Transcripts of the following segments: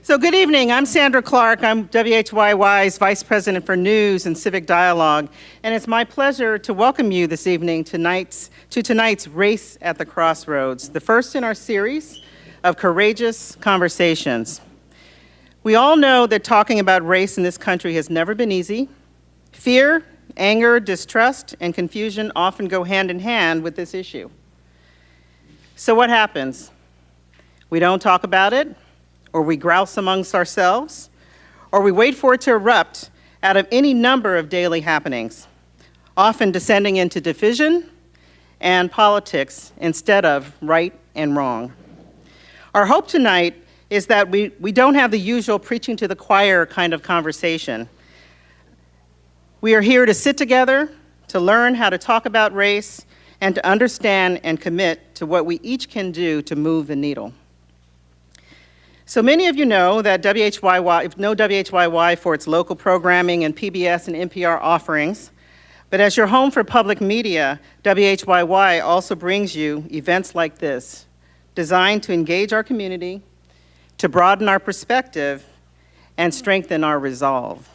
So good evening, I'm Sandra Clark. I'm WHYY's Vice President for News and Civic Dialogue, and it's my pleasure to welcome you this evening to tonight's Race at the Crossroads, the first in our series of courageous conversations. We all know that talking about race in this country has never been easy. Fear, anger, distrust, and confusion often go hand in hand with this issue. So what happens? We don't talk about it, or we grouse amongst ourselves, or we wait for it to erupt out of any number of daily happenings, often descending into division and politics instead of right and wrong. Our hope tonight is that we don't have the usual preaching to the choir kind of conversation. We are here to sit together, to learn how to talk about race, and to understand and commit to what we each can do to move the needle. So many of you know that WHYY for its local programming and PBS and NPR offerings, but as your home for public media, WHYY also brings you events like this, designed to engage our community, to broaden our perspective, and strengthen our resolve.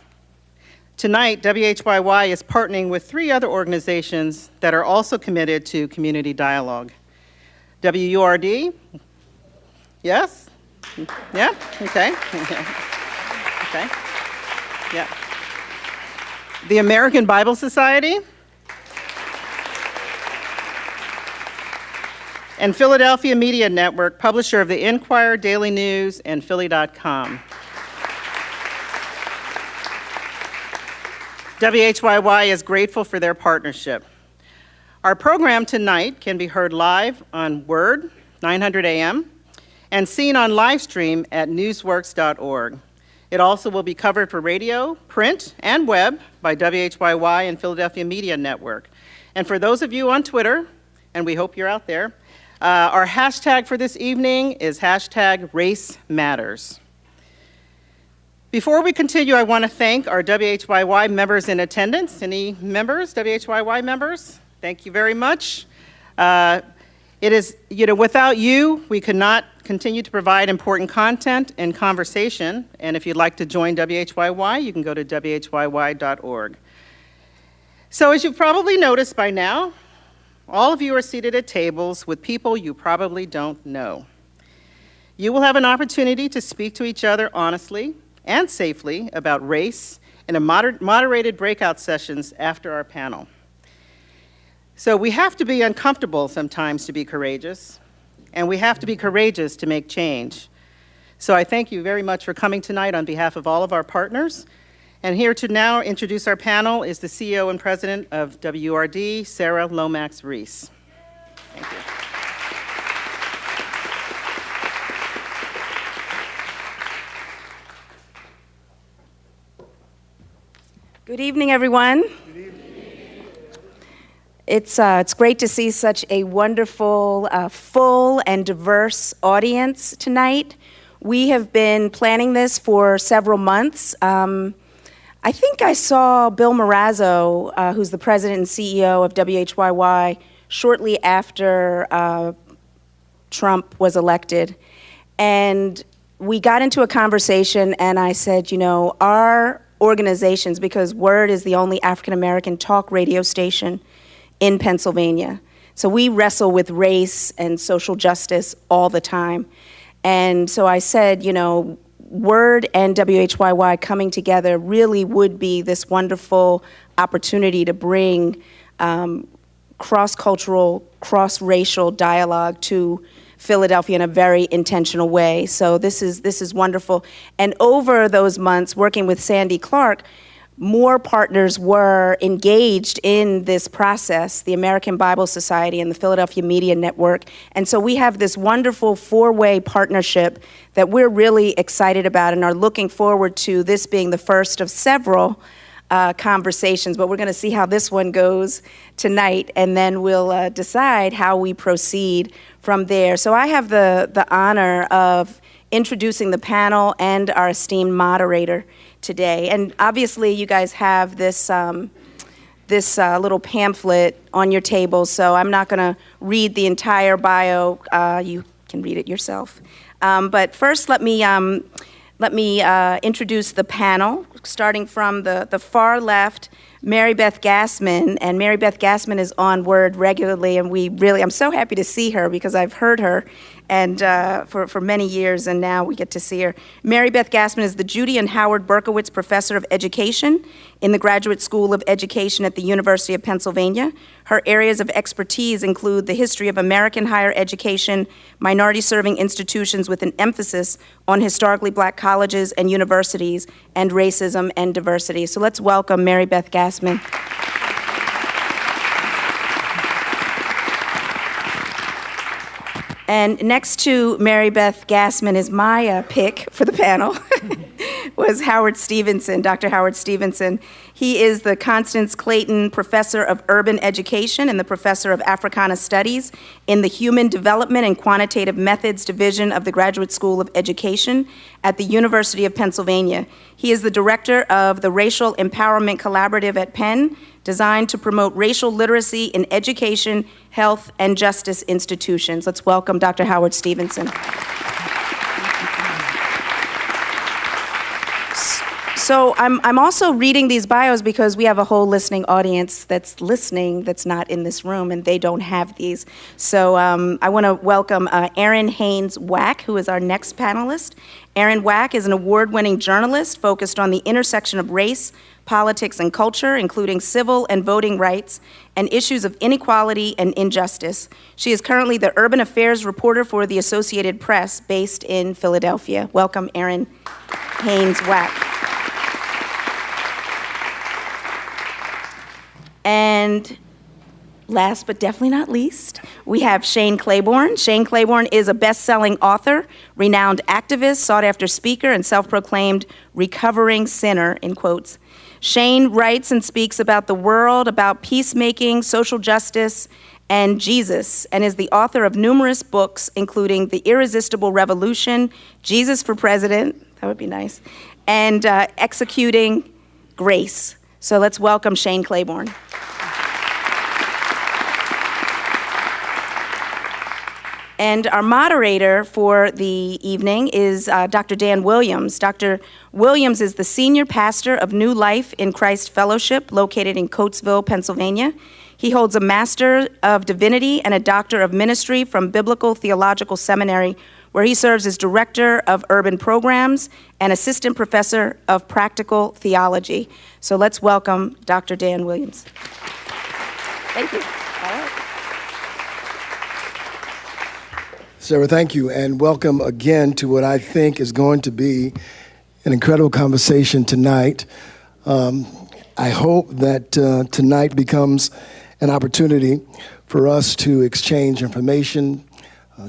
Tonight, WHYY is partnering with 3 other organizations that are also committed to community dialogue. WURD, yes? Yeah, okay. Okay, yeah. The American Bible Society, and Philadelphia Media Network, publisher of the Inquirer, Daily News, and Philly.com. WHYY is grateful for their partnership. Our program tonight can be heard live on WURD, 900 AM, and seen on live stream at newsworks.org. It also will be covered for radio, print, and web by WHYY and Philadelphia Media Network. And for those of you on Twitter, and we hope you're out there, our hashtag for this evening is #RaceMatters. Before we continue, I want to thank our WHYY members in attendance. Any members, WHYY members? Thank you very much. It is, without you, we could not continue to provide important content and conversation. And if you'd like to join WHYY, you can go to WHYY.org. So as you've probably noticed by now, all of you are seated at tables with people you probably don't know. You will have an opportunity to speak to each other honestly and safely about race in a moderated breakout sessions after our panel. So we have to be uncomfortable sometimes to be courageous, and we have to be courageous to make change. So I thank you very much for coming tonight on behalf of all of our partners. And here to now introduce our panel is the CEO and President of WURD, Sarah Lomax-Reese. Thank you. Good evening, everyone. It's great to see such a wonderful, full and diverse audience tonight. We have been planning this for several months. I think I saw Bill Marazzo, who's the president and CEO of WHYY, shortly after Trump was elected. And we got into a conversation and I said, our organizations, because WURD is the only African-American talk radio station in Pennsylvania. So we wrestle with race and social justice all the time. And so I said, WURD and WHYY coming together really would be this wonderful opportunity to bring cross-cultural, cross-racial dialogue to Philadelphia in a very intentional way. So this is wonderful. And over those months, working with Sandy Clark, more partners were engaged in this process, the American Bible Society and the Philadelphia Media Network. And so we have this wonderful 4-way partnership that we're really excited about and are looking forward to this being the first of several conversations, but we're going to see how this one goes tonight, and then we'll decide how we proceed from there. So I have the honor of introducing the panel and our esteemed moderator today. And obviously you guys have this little pamphlet on your table, so I'm not going to read the entire bio. You can read it yourself. But first let me Let me introduce the panel, starting from the far left, Mary Beth Gassman, and Mary Beth Gassman is on WURD regularly, and I'm so happy to see her because I've heard her and for many years, and now we get to see her. Mary Beth Gassman is the Judy and Howard Berkowitz Professor of Education in the Graduate School of Education at the University of Pennsylvania. Her areas of expertise include the history of American higher education, minority-serving institutions with an emphasis on historically Black colleges and universities, and racism and diversity. So let's welcome Mary Beth Gassman. And next to Mary Beth Gassman is my pick for the panel, was Howard Stevenson, Dr. Howard Stevenson. He is the Constance Clayton Professor of Urban Education and the Professor of Africana Studies in the Human Development and Quantitative Methods Division of the Graduate School of Education at the University of Pennsylvania. He is the Director of the Racial Empowerment Collaborative at Penn, designed to promote racial literacy in education, health, and justice institutions. Let's welcome Dr. Howard Stevenson. So I'm also reading these bios because we have a whole listening audience that's listening that's not in this room, and they don't have these. So I want to welcome Erin Haynes-Wack, who is our next panelist. Erin Wack is an award-winning journalist focused on the intersection of race, politics, and culture, including civil and voting rights, and issues of inequality and injustice. She is currently the urban affairs reporter for the Associated Press, based in Philadelphia. Welcome, Erin Haynes-Wack. And last but definitely not least, we have Shane Claiborne. Shane Claiborne is a best-selling author, renowned activist, sought-after speaker, and self-proclaimed recovering sinner, in quotes. Shane writes and speaks about the world, about peacemaking, social justice, and Jesus, and is the author of numerous books, including The Irresistible Revolution, Jesus for President, that would be nice, and Executing Grace. So let's welcome Shane Claiborne. And our moderator for the evening is Dr. Dan Williams. Dr. Williams is the senior pastor of New Life in Christ Fellowship, located in Coatesville, Pennsylvania. He holds a Master of Divinity and a Doctor of Ministry from Biblical Theological Seminary, where he serves as Director of Urban Programs and Assistant Professor of Practical Theology. So let's welcome Dr. Dan Williams. Thank you. All right. Sarah, thank you, and welcome again to what I think is going to be an incredible conversation tonight. I hope that tonight becomes an opportunity for us to exchange information,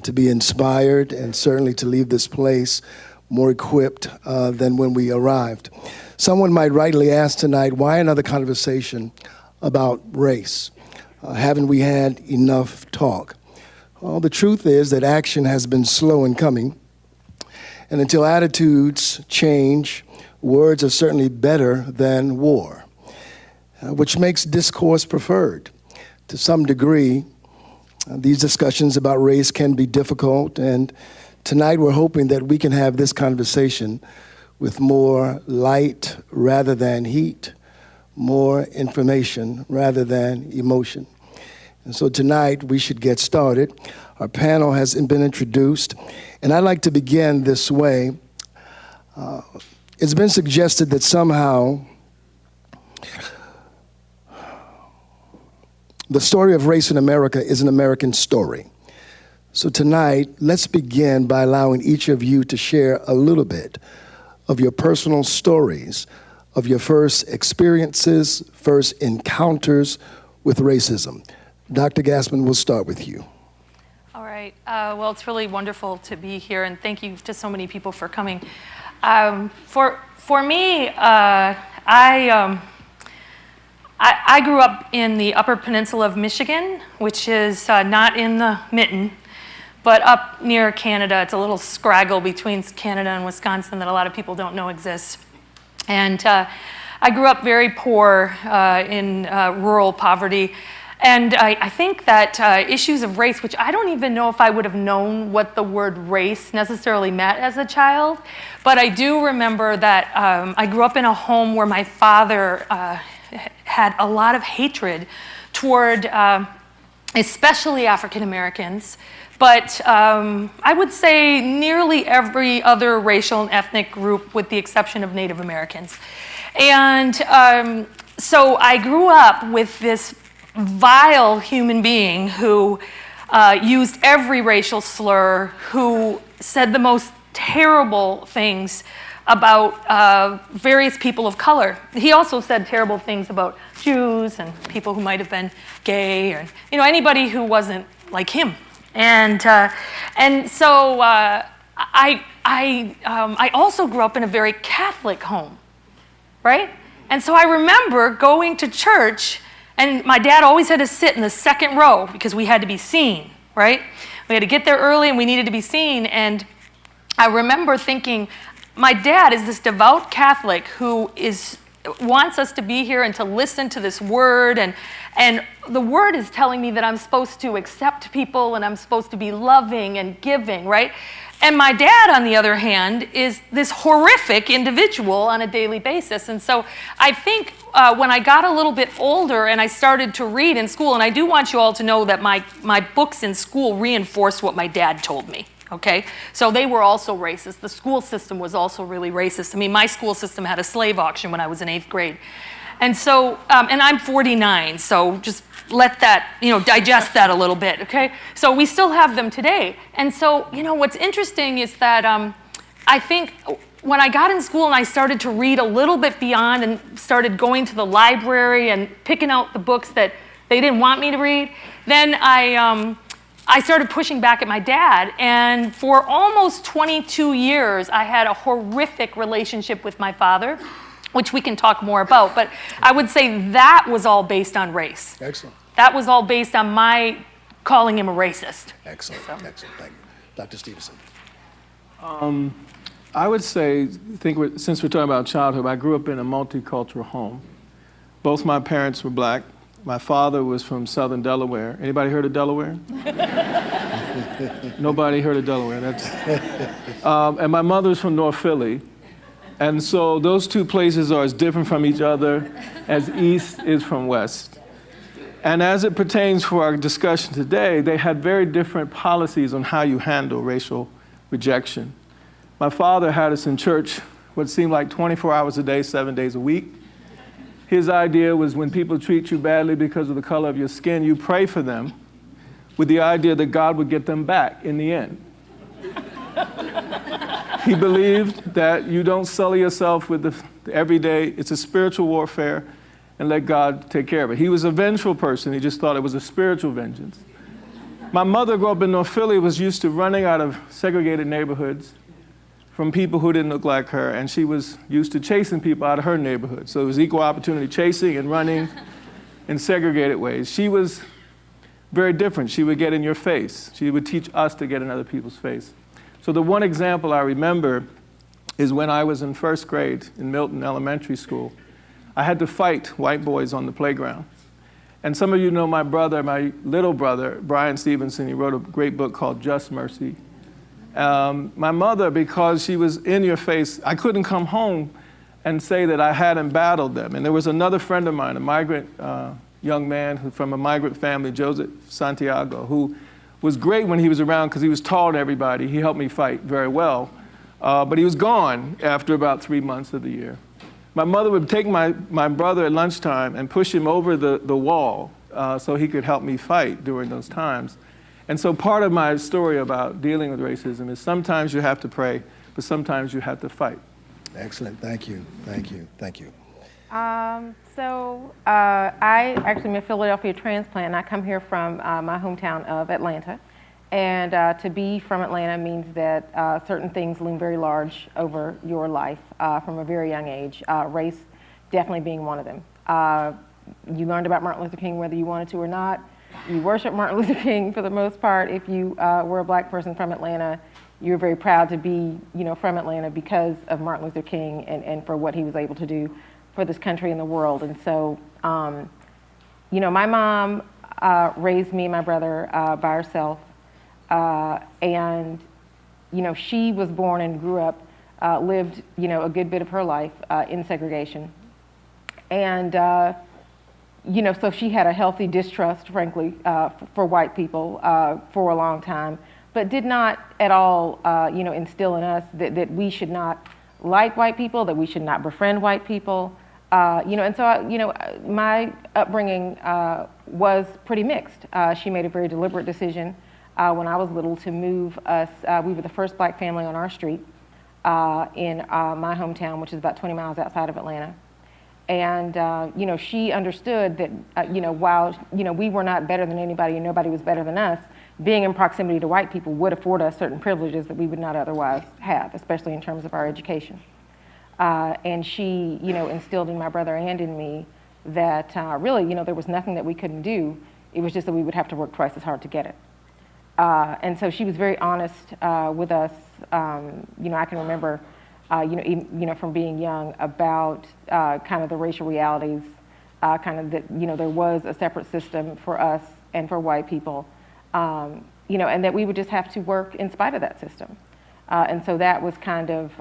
to be inspired, and certainly to leave this place more equipped than when we arrived. Someone might rightly ask tonight, why another conversation about race? Haven't we had enough talk? Well, the truth is that action has been slow in coming, and until attitudes change, words are certainly better than war, which makes discourse preferred. To some degree, these discussions about race can be difficult, and tonight we're hoping that we can have this conversation with more light rather than heat, more information rather than emotion. And so tonight we should get started. Our panel has been introduced, and I'd like to begin this way. It's been suggested that somehow the story of race in America is an American story. So tonight, let's begin by allowing each of you to share a little bit of your personal stories, of your first experiences, first encounters with racism. Dr. Gassman, we'll start with you. All right. Well, it's really wonderful to be here, and thank you to so many people for coming. For me, I grew up in the Upper Peninsula of Michigan, which is not in the mitten, but up near Canada. It's a little scraggle between Canada and Wisconsin that a lot of people don't know exists. And I grew up very poor in rural poverty. And I think that issues of race, which I don't even know if I would have known what the word race necessarily meant as a child, but I do remember that I grew up in a home where my father had a lot of hatred toward especially African Americans, but I would say nearly every other racial and ethnic group with the exception of Native Americans. And so I grew up with this vile human being who used every racial slur, who said the most terrible things about various people of color. He also said terrible things about Jews and people who might have been gay, or anybody who wasn't like him. And so I also grew up in a very Catholic home, right? And so I remember going to church, and my dad always had to sit in the second row because we had to be seen, right? We had to get there early and we needed to be seen. And I remember thinking, my dad is this devout Catholic who wants us to be here and to listen to this word, and the word is telling me that I'm supposed to accept people and I'm supposed to be loving and giving, right? And my dad, on the other hand, is this horrific individual on a daily basis. And so I think when I got a little bit older and I started to read in school, and I do want you all to know that my books in school reinforced what my dad told me, okay? So they were also racist. The school system was also really racist. I mean, my school system had a slave auction when I was in 8th grade. And so, and I'm 49, so just let that, digest that a little bit, okay? So we still have them today. And so, what's interesting is that I think when I got in school and I started to read a little bit beyond and started going to the library and picking out the books that they didn't want me to read, then I started pushing back at my dad. And for almost 22 years, I had a horrific relationship with my father, which we can talk more about. But I would say that was all based on race. Excellent. That was all based on my calling him a racist. Excellent. So. Excellent. Thank you. Dr. Stevenson. I would say, since we're talking about childhood, I grew up in a multicultural home. Both my parents were black. My father was from southern Delaware. Anybody heard of Delaware? Nobody heard of Delaware. And my mother was from North Philly. And so those two places are as different from each other as East is from West. And as it pertains for our discussion today, they had very different policies on how you handle racial rejection. My father had us in church what seemed like 24 hours a day, 7 days a week. His idea was when people treat you badly because of the color of your skin, you pray for them with the idea that God would get them back in the end. He believed that you don't sully yourself with the everyday, it's a spiritual warfare, and let God take care of it. He was a vengeful person. He just thought it was a spiritual vengeance. My mother grew up in North Philly, was used to running out of segregated neighborhoods from people who didn't look like her, and she was used to chasing people out of her neighborhood. So it was equal opportunity chasing and running in segregated ways. She was very different. She would get in your face. She would teach us to get in other people's face. So the one example I remember is when I was in 1st grade in Milton Elementary School. I had to fight white boys on the playground. And some of you know my brother, my little brother, Brian Stevenson. He wrote a great book called Just Mercy. My mother, because she was in your face, I couldn't come home and say that I hadn't battled them. And there was another friend of mine, a migrant young man from a migrant family, Joseph Santiago, who was great when he was around because he was tall to everybody. He helped me fight very well. But he was gone after about 3 months of the year. My mother would take my brother at lunchtime and push him over the wall so he could help me fight during those times. And so part of my story about dealing with racism is sometimes you have to pray, but sometimes you have to fight. Excellent. Thank you. Thank you. Thank you. I actually am a Philadelphia transplant, and I come here from my hometown of Atlanta. And to be from Atlanta means that certain things loom very large over your life from a very young age, race definitely being one of them. You learned about Martin Luther King whether you wanted to or not. You worship Martin Luther King for the most part. If you were a black person from Atlanta, you're very proud to be, from Atlanta because of Martin Luther King and for what he was able to do for this country and the world. And so, my mom raised me and my brother by herself. And, she was born and grew up, lived, a good bit of her life in segregation. And, so she had a healthy distrust, frankly, for white people for a long time, but did not at all, instill in us that we should not like white people, that we should not befriend white people. And so, my upbringing was pretty mixed. She made a very deliberate decision when I was little to move us. We were the first black family on our street in my hometown, which is about 20 miles outside of Atlanta. And, she understood that, while, we were not better than anybody and nobody was better than us, being in proximity to white people would afford us certain privileges that we would not otherwise have, especially in terms of our education. And she, instilled in my brother and in me that really, there was nothing that we couldn't do. It was just that we would have to work twice as hard to get it. And so she was very honest with us. I can remember, even, from being young about kind of the racial realities, kind of that, there was a separate system for us and for white people, and that we would just have to work in spite of that system. And so that was kind of,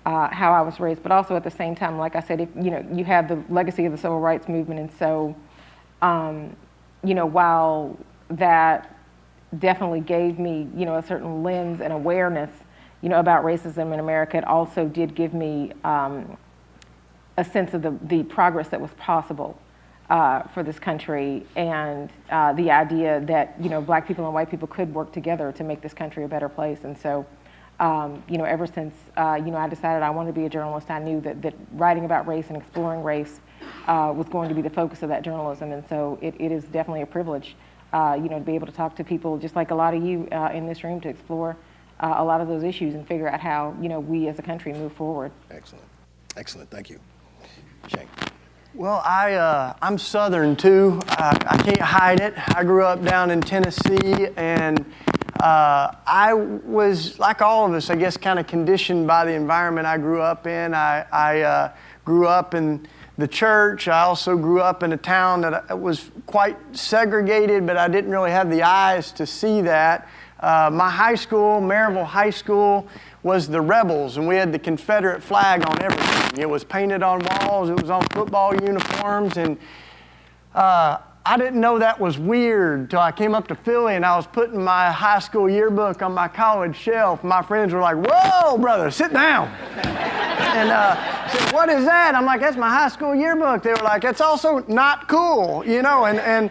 how I was raised, but also at the same time, like I said, if, you have the legacy of the civil rights movement, and so, while that definitely gave me, a certain lens and awareness, about racism in America, it also did give me a sense of the progress that was possible for this country, and the idea that, black people and white people could work together to make this country a better place. And so, ever since, I decided I wanted to be a journalist, I knew that writing about race and exploring race was going to be the focus of that journalism. And so it is definitely a privilege, to be able to talk to people just like a lot of you in this room, to explore a lot of those issues and figure out how, we as a country move forward. Excellent. Excellent. Thank you. Shane. Well, I'm Southern too. I can't hide it. I grew up down in Tennessee, and I was, like all of us, I guess, kind of conditioned by the environment I grew up in. I grew up in the church. I also grew up in a town that was quite segregated, but I didn't really have the eyes to see that. My high school, Maryville High School, was the Rebels, and we had the Confederate flag on everything. It was painted on walls, it was on football uniforms, and I didn't know that was weird until I came up to Philly and I was putting my high school yearbook on my college shelf. My friends were like, "Whoa, brother, sit down." And said, "What is that?" I'm like, "That's my high school yearbook." They were like, "It's also not cool," and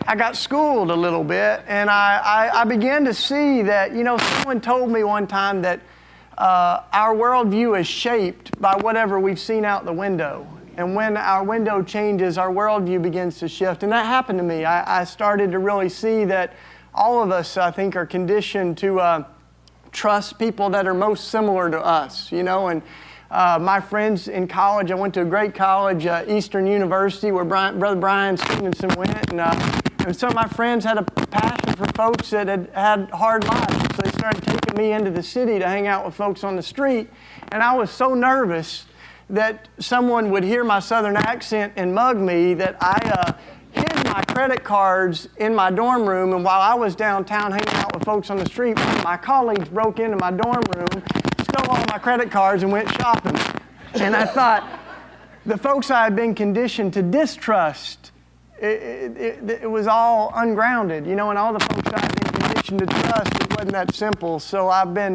I got schooled a little bit, and I began to see that, someone told me one time that our worldview is shaped by whatever we've seen out the window. And when our window changes, our worldview begins to shift. And that happened to me. I started to really see that all of us, I think, are conditioned to trust people that are most similar to us, and my friends in college, I went to a great college, Eastern University, where Brother Brian Stevenson went, and some of my friends had a passion for folks that had hard lives. So they started taking me into the city to hang out with folks on the street, and I was so nervous that someone would hear my Southern accent and mug me that I hid my credit cards in my dorm room, and while I was downtown hanging out with folks on the street, one of my colleagues broke into my dorm room, stole all my credit cards, and went shopping. And I thought, the folks I had been conditioned to distrust, it was all ungrounded, and all the folks I had been conditioned to trust, it wasn't that simple. So I've been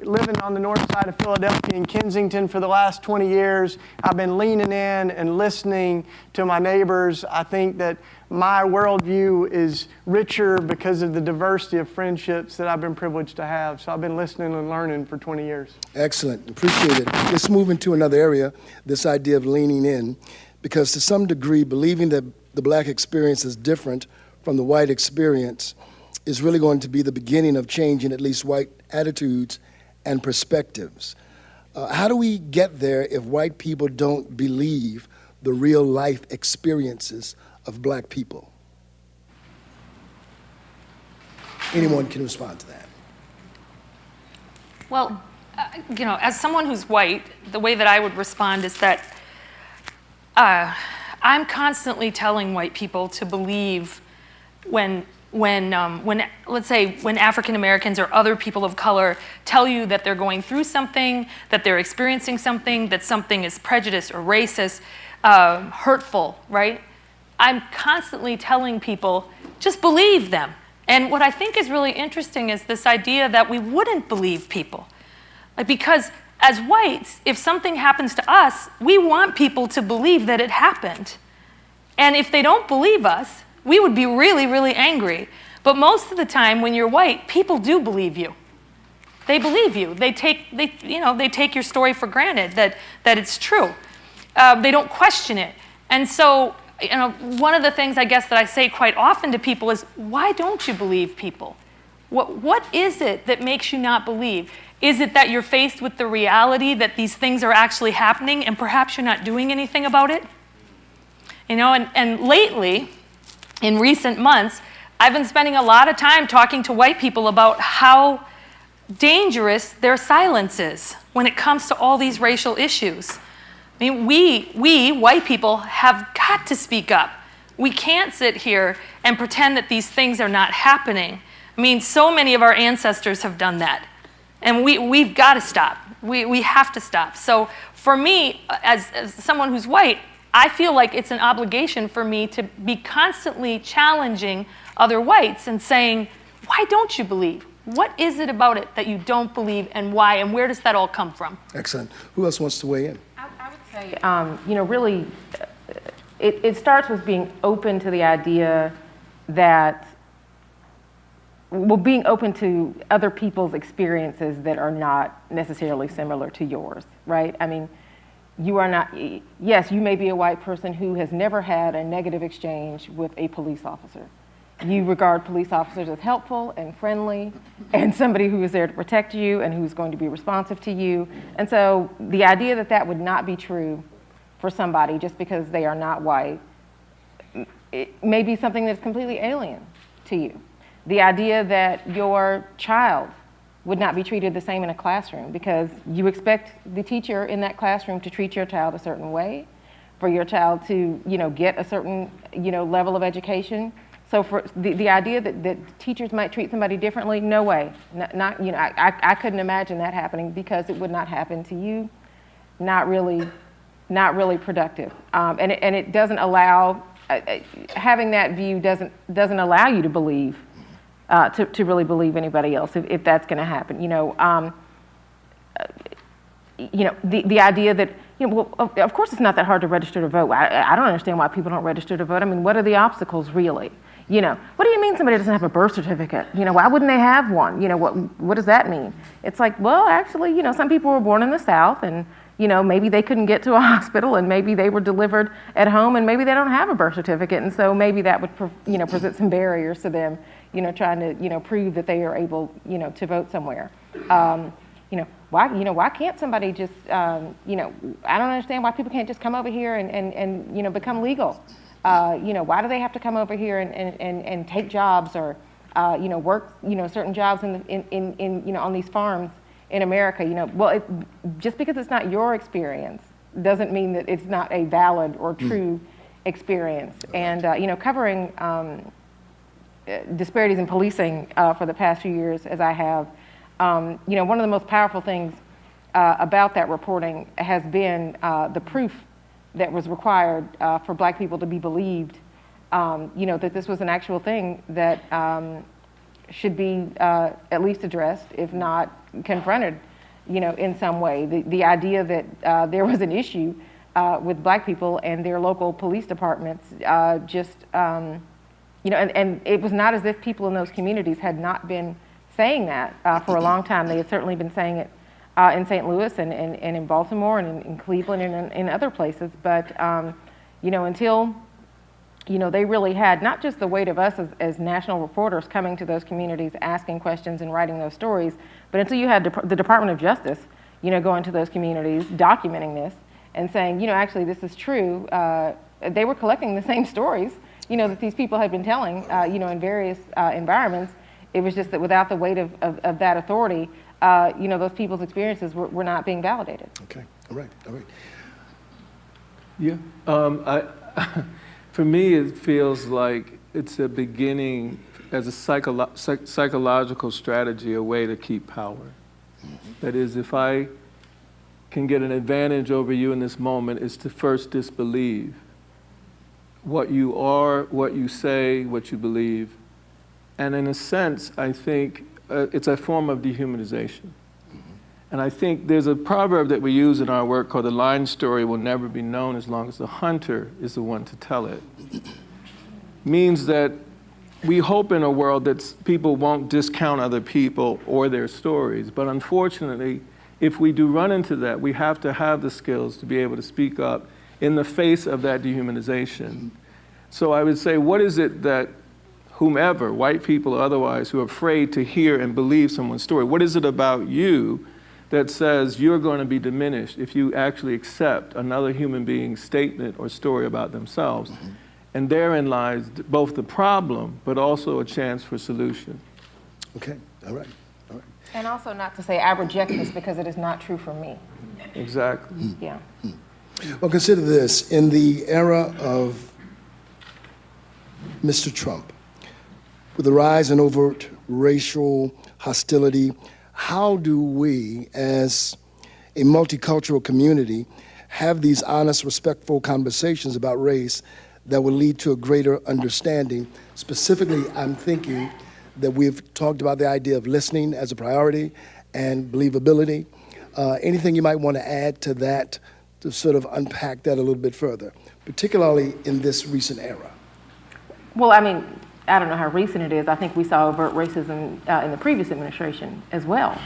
living on the north side of Philadelphia in Kensington for the last 20 years. I've been leaning in and listening to my neighbors. I think that my worldview is richer because of the diversity of friendships that I've been privileged to have. So I've been listening and learning for 20 years. Excellent. Appreciate it. Let's move into another area, this idea of leaning in, because to some degree, believing that the black experience is different from the white experience is really going to be the beginning of changing at least white attitudes and perspectives. How do we get there if white people don't believe the real life experiences of black people? Anyone can respond to that. Well, as someone who's white, the way that I would respond is that I I'm constantly telling white people to believe when let's say, when African Americans or other people of color tell you that they're going through something, that they're experiencing something, that something is prejudiced or racist, hurtful, right? I'm constantly telling people, just believe them. And what I think is really interesting is this idea that we wouldn't believe people. Because as whites, if something happens to us, we want people to believe that it happened. And if they don't believe us, we would be really, really angry. But most of the time when you're white, people do believe you. They believe you. They take your story for granted, that it's true. They don't question it. And so, one of the things I guess that I say quite often to people is, why don't you believe people? What is it that makes you not believe? Is it that you're faced with the reality that these things are actually happening and perhaps you're not doing anything about it? And lately, in recent months, I've been spending a lot of time talking to white people about how dangerous their silence is when it comes to all these racial issues. I mean, we white people have got to speak up. We can't sit here and pretend that these things are not happening. I mean, so many of our ancestors have done that. And we've got to stop. We have to stop. So for me, as someone who's white, I feel like it's an obligation for me to be constantly challenging other whites and saying, why don't you believe? What is it about it that you don't believe, and why, and where does that all come from? Excellent. Who else wants to weigh in? I would say, really, it starts with being open to the idea that, being open to other people's experiences that are not necessarily similar to yours, right? I mean, you are not, yes, you may be a white person who has never had a negative exchange with a police officer. You regard police officers as helpful and friendly and somebody who is there to protect you and who's going to be responsive to you. And so the idea that that would not be true for somebody just because they are not white, it may be something that's completely alien to you. The idea that your child would not be treated the same in a classroom because you expect the teacher in that classroom to treat your child a certain way, for your child to, get a certain, level of education. So for the idea that teachers might treat somebody differently, no way. I couldn't imagine that happening because it would not happen to you. Not really productive. And it doesn't allow, having that view doesn't allow you to believe, to really believe anybody else if that's going to happen. The idea that, of course it's not that hard to register to vote. I don't understand why people don't register to vote. I mean, what are the obstacles really? What do you mean somebody doesn't have a birth certificate? Why wouldn't they have one? What does that mean? It's like, well, actually, some people were born in the South and, maybe they couldn't get to a hospital and maybe they were delivered at home and maybe they don't have a birth certificate. And so maybe that would, present some barriers to them, trying to, prove that they are able, to vote somewhere. Why can't somebody just, I don't understand why people can't just come over here and become legal. Why do they have to come over here and take jobs or, work, certain jobs in on these farms in America? Just because it's not your experience doesn't mean that it's not a valid or true experience. And, covering disparities in policing for the past few years, as I have, one of the most powerful things about that reporting has been the proof that was required for Black people to be believed, that this was an actual thing that should be at least addressed, if not confronted, in some way. The idea that there was an issue with Black people and their local police departments and it was not as if people in those communities had not been saying that for a long time. They had certainly been saying it in St. Louis and in Baltimore and in Cleveland and in other places. But, until, they really had not just the weight of us as national reporters coming to those communities, asking questions and writing those stories, but until you had the Department of Justice, going to those communities, documenting this and saying, actually this is true. They were collecting the same stories, that these people had been telling, in various environments. It was just that without the weight of that authority, those people's experiences were not being validated. Okay, all right. Yeah, For me, it feels like it's a beginning as a psychological strategy, a way to keep power. That is, if I can get an advantage over you in this moment, is to first disbelieve what you are, what you say, what you believe. And in a sense, I think it's a form of dehumanization. And I think there's a proverb that we use in our work called the lion story will never be known as long as the hunter is the one to tell it. Means that we hope in a world that people won't discount other people or their stories. But unfortunately, if we do run into that, we have to have the skills to be able to speak up in the face of that dehumanization. So I would say, what is it that whomever, white people or otherwise, who are afraid to hear and believe someone's story, what is it about you that says you're going to be diminished if you actually accept another human being's statement or story about themselves? And therein lies both the problem, but also a chance for solution. Okay, all right, all right. And also not to say I reject this because it is not true for me. Exactly. Yeah. Well, consider this. In the era of Mr. Trump, with the rise in overt racial hostility, how do we, as a multicultural community, have these honest, respectful conversations about race that will lead to a greater understanding? Specifically, I'm thinking that we've talked about the idea of listening as a priority and believability. Anything you might want to add to that to sort of unpack that a little bit further, particularly in this recent era? Well, I mean, I don't know how recent it is. I think we saw overt racism in the previous administration as well.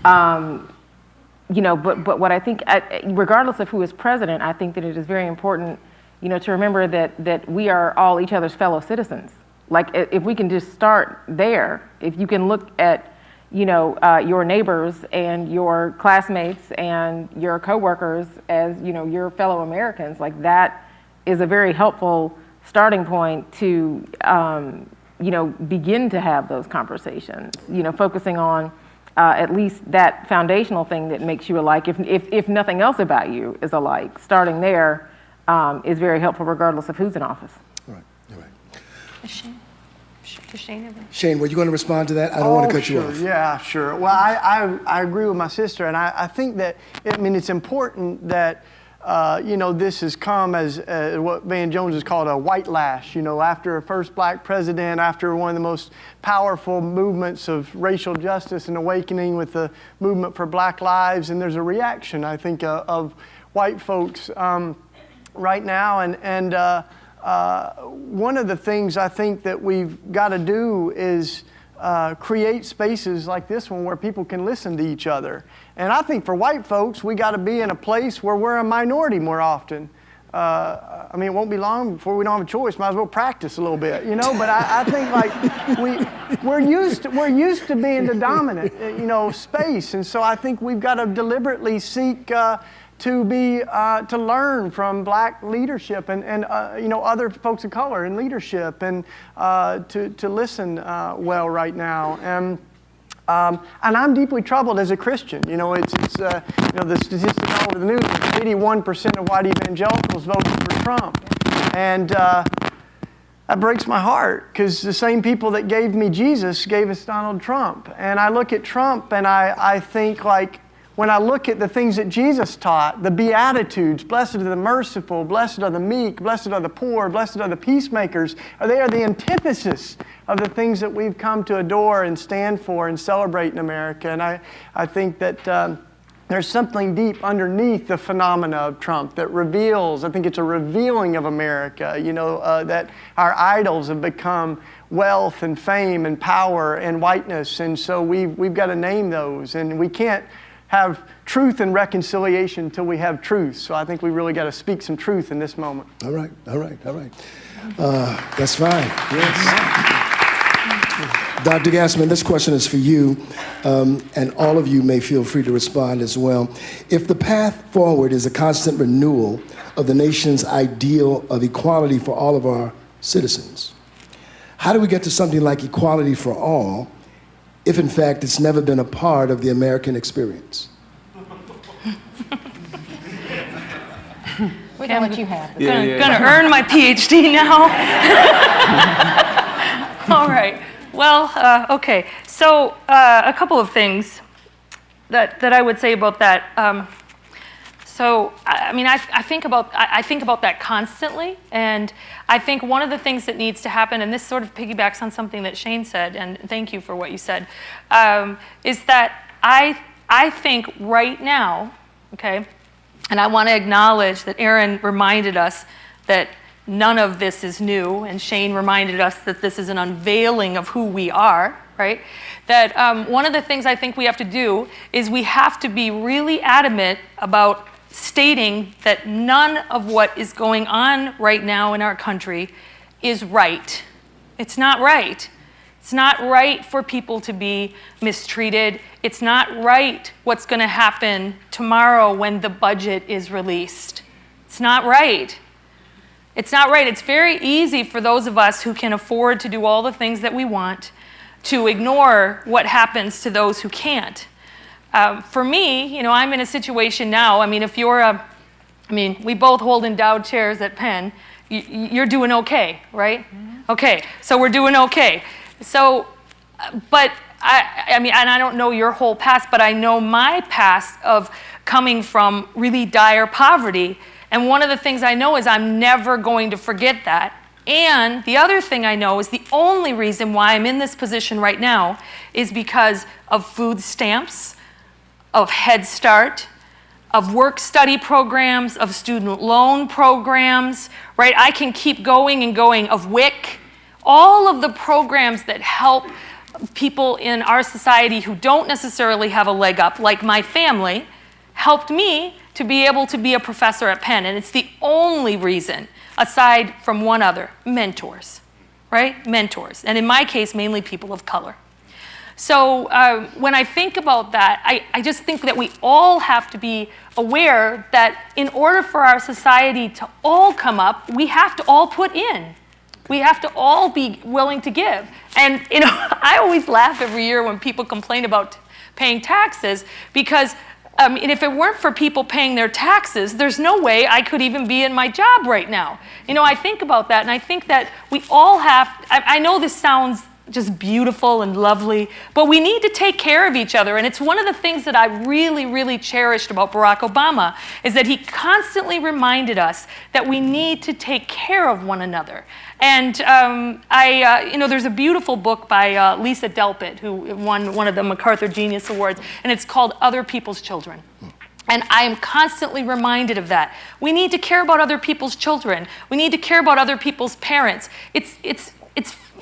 You know, but what I think, regardless of who is president, I think that it is very important, you know, to remember that we are all each other's fellow citizens. Like, if we can just start there, if you can look at, you know, your neighbors and your classmates and your coworkers as, you know, your fellow Americans, like that is a very helpful starting point to, you know, begin to have those conversations, you know, focusing on at least that foundational thing that makes you alike, if nothing else about you is alike. Starting there is very helpful regardless of who's in office. All right, all right. Shane, were you going to respond to that? I don't want to cut you off. Yeah, sure. Well, I agree with my sister, and I think that, I mean, it's important that, you know, this has come as what Van Jones has called a white lash, you know, after a first black president, after one of the most powerful movements of racial justice and awakening with the movement for Black Lives, and there's a reaction, I think, of white folks right now, and one of the things I think that we've got to do is create spaces like this one where people can listen to each other. And I think for white folks, we got to be in a place where we're a minority more often. I mean, it won't be long before we don't have a choice. Might as well practice a little bit, you know. But I think like we're used to being the dominant, you know, space. And so I think we've got to deliberately seek to learn from black leadership and you know, other folks of color in leadership, and to listen well right now. And I'm deeply troubled as a Christian. You know, it's you know, the statistics all over the news, 81% of white evangelicals voted for Trump. And that breaks my heart, because the same people that gave me Jesus gave us Donald Trump. And I look at Trump and I think, like, when I look at the things that Jesus taught, the Beatitudes, blessed are the merciful, blessed are the meek, blessed are the poor, blessed are the peacemakers, they are the antithesis of the things that we've come to adore and stand for and celebrate in America. And I think that there's something deep underneath the phenomena of Trump that reveals, I think it's a revealing of America, you know, that our idols have become wealth and fame and power and whiteness. And so we've got to name those, and we can't have truth and reconciliation until we have truth. So I think we really got to speak some truth in this moment. All right, all right, all right. That's fine. Yes. Dr. Gassman, this question is for you, and all of you may feel free to respond as well. If the path forward is a constant renewal of the nation's ideal of equality for all of our citizens, how do we get to something like equality for all if in fact it's never been a part of the American experience? We're gonna let you have it. Gonna earn my PhD now. All right. Well, okay. So a couple of things that I would say about that. So I mean, I think about that constantly, and I think one of the things that needs to happen, and this sort of piggybacks on something that Shane said, and thank you for what you said, is that I think right now, okay, and I want to acknowledge that Aaron reminded us that none of this is new, and Shane reminded us that this is an unveiling of who we are, right? That one of the things I think we have to do is we have to be really adamant about stating that none of what is going on right now in our country is right. It's not right. It's not right for people to be mistreated. It's not right what's going to happen tomorrow when the budget is released. It's not right. It's not right. It's very easy for those of us who can afford to do all the things that we want to ignore what happens to those who can't. For me, you know, I'm in a situation now, I mean, if you're we both hold endowed chairs at Penn, you're doing okay, right? Mm-hmm. Okay, so we're doing okay. So, but I mean, and I don't know your whole past, but I know my past of coming from really dire poverty. And one of the things I know is I'm never going to forget that. And the other thing I know is the only reason why I'm in this position right now is because of food stamps, of Head Start, of work-study programs, of student loan programs, right? I can keep going and going, of WIC, all of the programs that help people in our society who don't necessarily have a leg up, like my family, helped me to be able to be a professor at Penn. And it's the only reason, aside from one other, mentors, right? Mentors. And in my case, mainly people of color. So when I think about that, I just think that we all have to be aware that in order for our society to all come up, we have to all put in. We have to all be willing to give. And you know, I always laugh every year when people complain about paying taxes because and if it weren't for people paying their taxes, there's no way I could even be in my job right now. You know, I think about that, and I think that we all have, I know this sounds just beautiful and lovely, but we need to take care of each other. And it's one of the things that I really, really cherished about Barack Obama is that he constantly reminded us that we need to take care of one another. And you know, there's a beautiful book by Lisa Delpit, who won one of the MacArthur Genius Awards, and it's called Other People's Children. And I am constantly reminded of that. We need to care about other people's children. We need to care about other people's parents.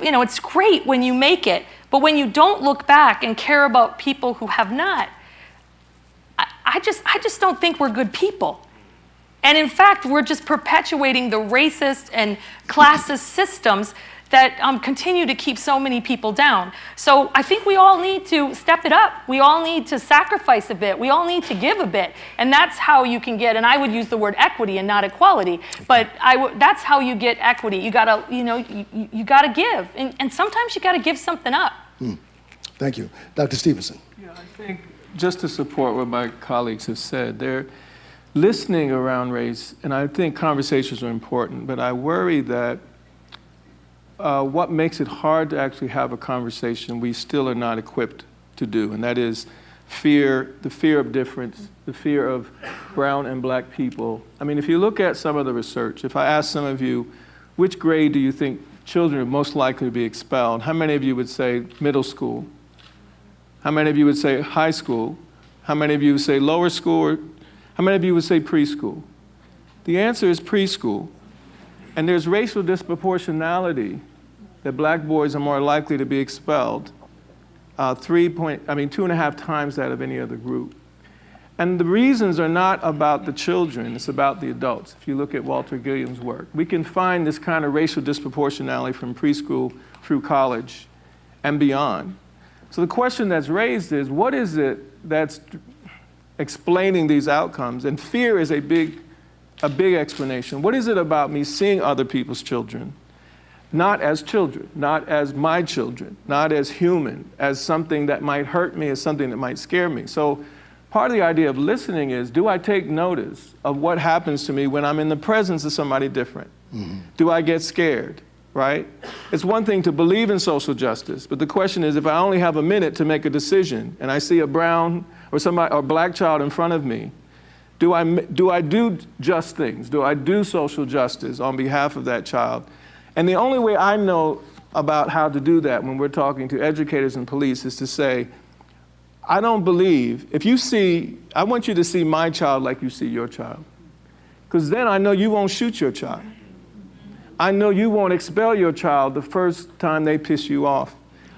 You know, it's great when you make it, but when you don't look back and care about people who have not, I just don't think we're good people. And in fact, we're just perpetuating the racist and classist systems that continue to keep so many people down. So I think we all need to step it up. We all need to sacrifice a bit. We all need to give a bit. And that's how you can get, and I would use the word equity and not equality, but that's how you get equity. You gotta, you know, you gotta give. And sometimes you gotta give something up. Thank you. Dr. Stevenson. Yeah, I think just to support what my colleagues have said, they're listening around race, and I think conversations are important, but I worry that what makes it hard to actually have a conversation we still are not equipped to do, and that is fear, the fear of difference, the fear of brown and black people. I mean, if you look at some of the research, if I ask some of you, which grade do you think children are most likely to be expelled? How many of you would say middle school? How many of you would say high school? How many of you would say lower school? Or how many of you would say preschool? The answer is preschool. And there's racial disproportionality that black boys are more likely to be expelled, 2.5 times that of any other group. And the reasons are not about the children, it's about the adults. If you look at Walter Gilliam's work, we can find this kind of racial disproportionality from preschool through college and beyond. So the question that's raised is, what is it that's explaining these outcomes? And fear is a big explanation. What is it about me seeing other people's children, not as children, not as my children, not as human, as something that might hurt me, as something that might scare me? So part of the idea of listening is, do I take notice of what happens to me when I'm in the presence of somebody different? Do I get scared, right? It's one thing to believe in social justice, but the question is, if I only have a minute to make a decision and I see a brown or black child in front of me, do I do just things? Do I do social justice on behalf of that child? And the only way I know about how to do that when we're talking to educators and police is to say, I don't believe, I want you to see my child like you see your child. Because then I know you won't shoot your child. I know you won't expel your child the first time they piss you off.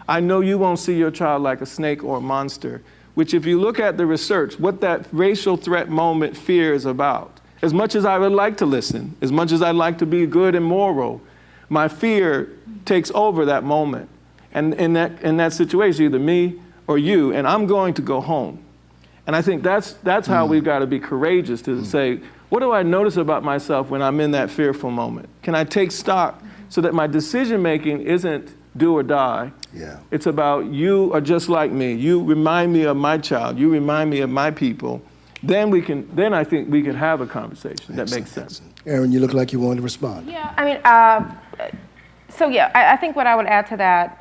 I know you won't see your child like a snake or a monster, which if you look at the research, what that racial threat moment fear is about. As much as I would like to listen, as much as I'd like to be good and moral, my fear takes over that moment. And in that situation, either me or you, and I'm going to go home. And I think that's how we've got to be courageous to say, what do I notice about myself when I'm in that fearful moment? Can I take stock so that my decision making isn't do or die? Yeah. It's about you are just like me. You remind me of my child. You remind me of my people. Then I think we can have a conversation that makes sense. Aaron, you look like you wanted to respond. Yeah, I mean, I think what I would add to that,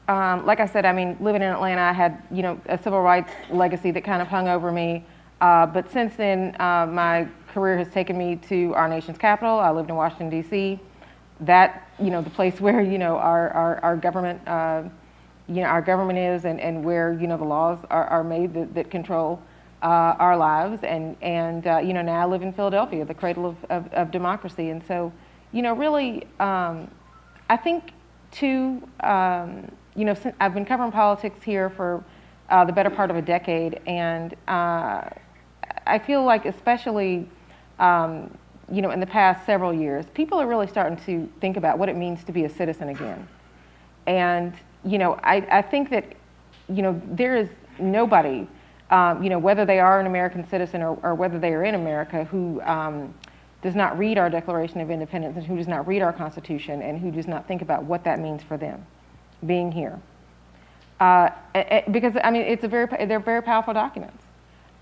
like I said, I mean, living in Atlanta, I had, a civil rights legacy that kind of hung over me. But since then, my career has taken me to our nation's capital. I lived in Washington, D.C. That, the place where, our government, our government is and where, the laws are made that control our lives. And now I live in Philadelphia, the cradle of democracy. And so, really, I think, too, since I've been covering politics here for the better part of a decade, and I feel like especially, in the past several years, people are really starting to think about what it means to be a citizen again. And, I think that, there is nobody, whether they are an American citizen or whether they are in America, who does not read our Declaration of Independence and who does not read our Constitution and who does not think about what that means for them being here. Because, I mean, they're very powerful documents.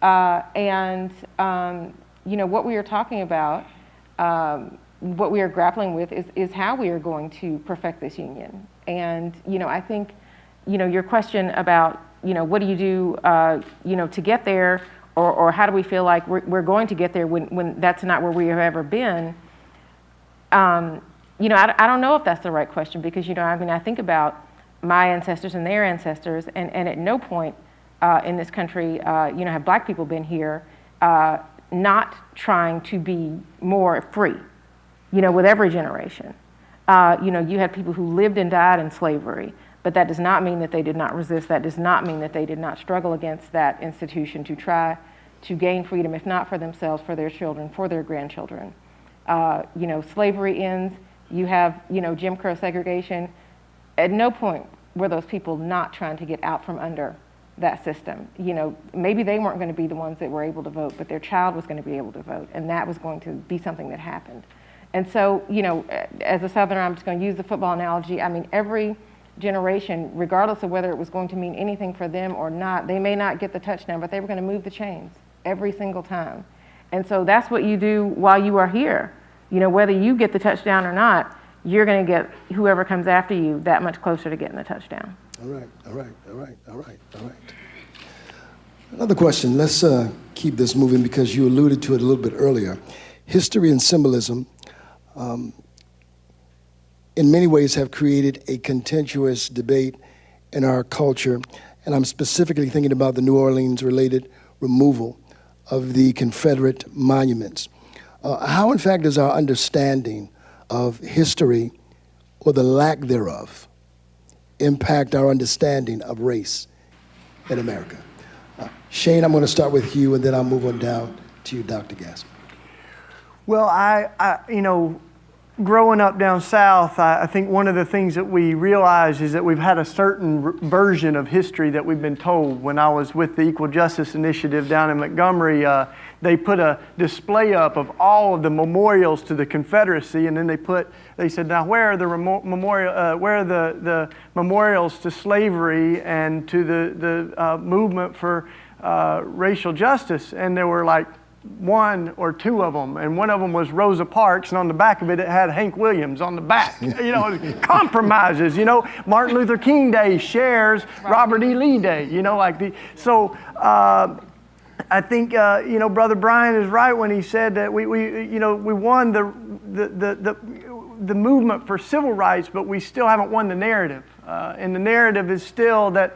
What we are talking about, what we are grappling with is how we are going to perfect this union. And, I think, your question about, what do you do, to get there, or how do we feel like we're going to get there when that's not where we have ever been? I don't know if that's the right question because, I think about my ancestors and their ancestors, and at no point in this country, have black people been here not trying to be more free, with every generation. You had people who lived and died in slavery, but that does not mean that they did not resist. That does not mean that they did not struggle against that institution to try to gain freedom, if not for themselves, for their children, for their grandchildren. Slavery ends, you have, Jim Crow segregation. At no point were those people not trying to get out from under that system. Maybe they weren't going to be the ones that were able to vote, but their child was going to be able to vote, and that was going to be something that happened. And so, as a Southerner, I'm just going to use the football analogy. I mean, every generation, regardless of whether it was going to mean anything for them or not, they may not get the touchdown, but they were going to move the chains every single time. And so that's what you do while you are here. Whether you get the touchdown or not, you're going to get whoever comes after you that much closer to getting the touchdown. All right. Another question. Let's keep this moving because you alluded to it a little bit earlier. History and symbolism, in many ways, have created a contentious debate in our culture, and I'm specifically thinking about the New Orleans-related removal of the Confederate monuments. How, in fact, does our understanding of history, or the lack thereof, impact our understanding of race in America? Shane, I'm going to start with you, and then I'll move on down to you, Dr. Gassman. Well, I growing up down south, I think one of the things that we realize is that we've had a certain version of history that we've been told. When I was with the Equal Justice Initiative down in Montgomery, they put a display up of all of the memorials to the Confederacy, and then they said, now where are the memorials to slavery and to the movement for racial justice, and there were like one or two of them, and one of them was Rosa Parks, and on the back of it, it had Hank Williams on the back. Compromises, Martin Luther King Day shares Robert E. Lee Day, I think, Brother Brian is right when he said that we won the movement for civil rights, but we still haven't won the narrative. And the narrative is still that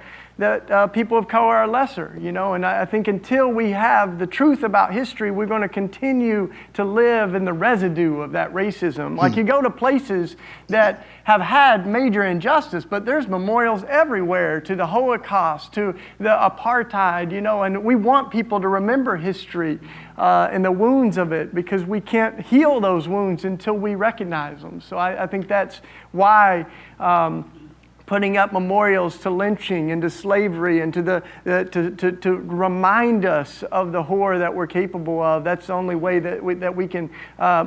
people of color are lesser, and I think until we have the truth about history, we're going to continue to live in the residue of that racism. Like you go to places that have had major injustice, but there's memorials everywhere to the Holocaust, to the apartheid, and we want people to remember history and the wounds of it, because we can't heal those wounds until we recognize them. So I think that's why putting up memorials to lynching and to slavery and to remind us of the horror that we're capable of. That's the only way that we can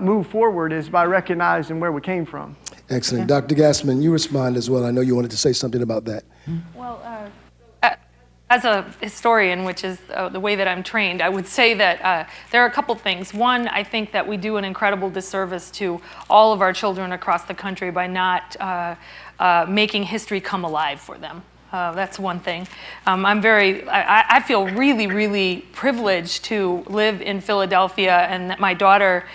move forward, is by recognizing where we came from. Excellent. Dr. Gassman, you respond as well. I know you wanted to say something about that. Well, as a historian, which is the way that I'm trained, I would say that there are a couple things. One, I think that we do an incredible disservice to all of our children across the country by not making history come alive for them. That's one thing. I feel really, really privileged to live in Philadelphia, and that my daughter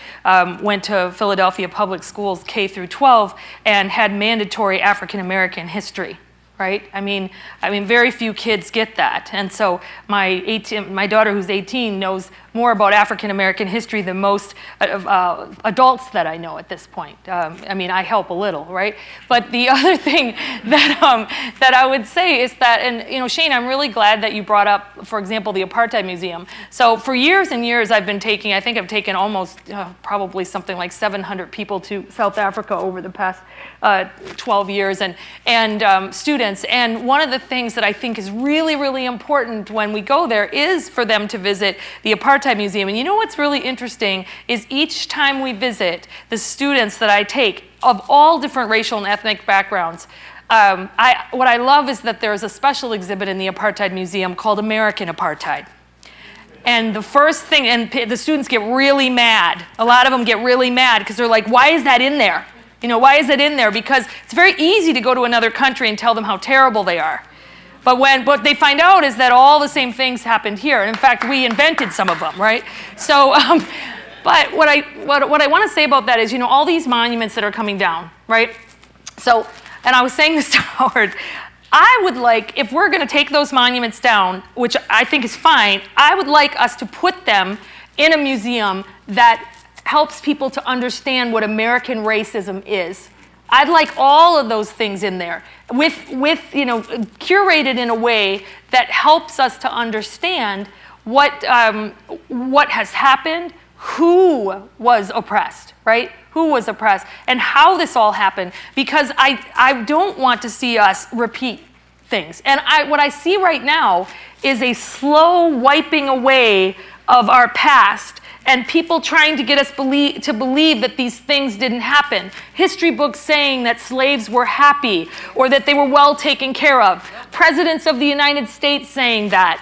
went to Philadelphia public schools K through 12 and had mandatory African American history. Right? I mean, very few kids get that. And so my daughter, who's 18, knows more about African American history than most adults that I know at this point. I help a little, right? But the other thing that I would say is that, and Shane, I'm really glad that you brought up, for example, the Apartheid Museum. So for years and years, I think I've taken almost probably something like 700 people to South Africa over the past 12 years, and students. And one of the things that I think is really, really important when we go there is for them to visit the Apartheid Museum. And what's really interesting is each time we visit, the students that I take of all different racial and ethnic backgrounds, what I love is that there's a special exhibit in the Apartheid Museum called American Apartheid. And the first thing, and the students get really mad. A lot of them get really mad because they're like, why is that in there? Why is it in there? Because it's very easy to go to another country and tell them how terrible they are. But what they find out is that all the same things happened here. And in fact, we invented some of them, right? So, but what I want to say about that is, all these monuments that are coming down, right? So, and I was saying this to Howard, I would like, if we're going to take those monuments down, which I think is fine, I would like us to put them in a museum that helps people to understand what American racism is. I'd like all of those things in there, with curated in a way that helps us to understand what has happened, who was oppressed, right? Who was oppressed, and how this all happened. Because I don't want to see us repeat things. And what I see right now is a slow wiping away of our past, and people trying to get us to believe that these things didn't happen. History books saying that slaves were happy or that they were well taken care of. Presidents of the United States saying that.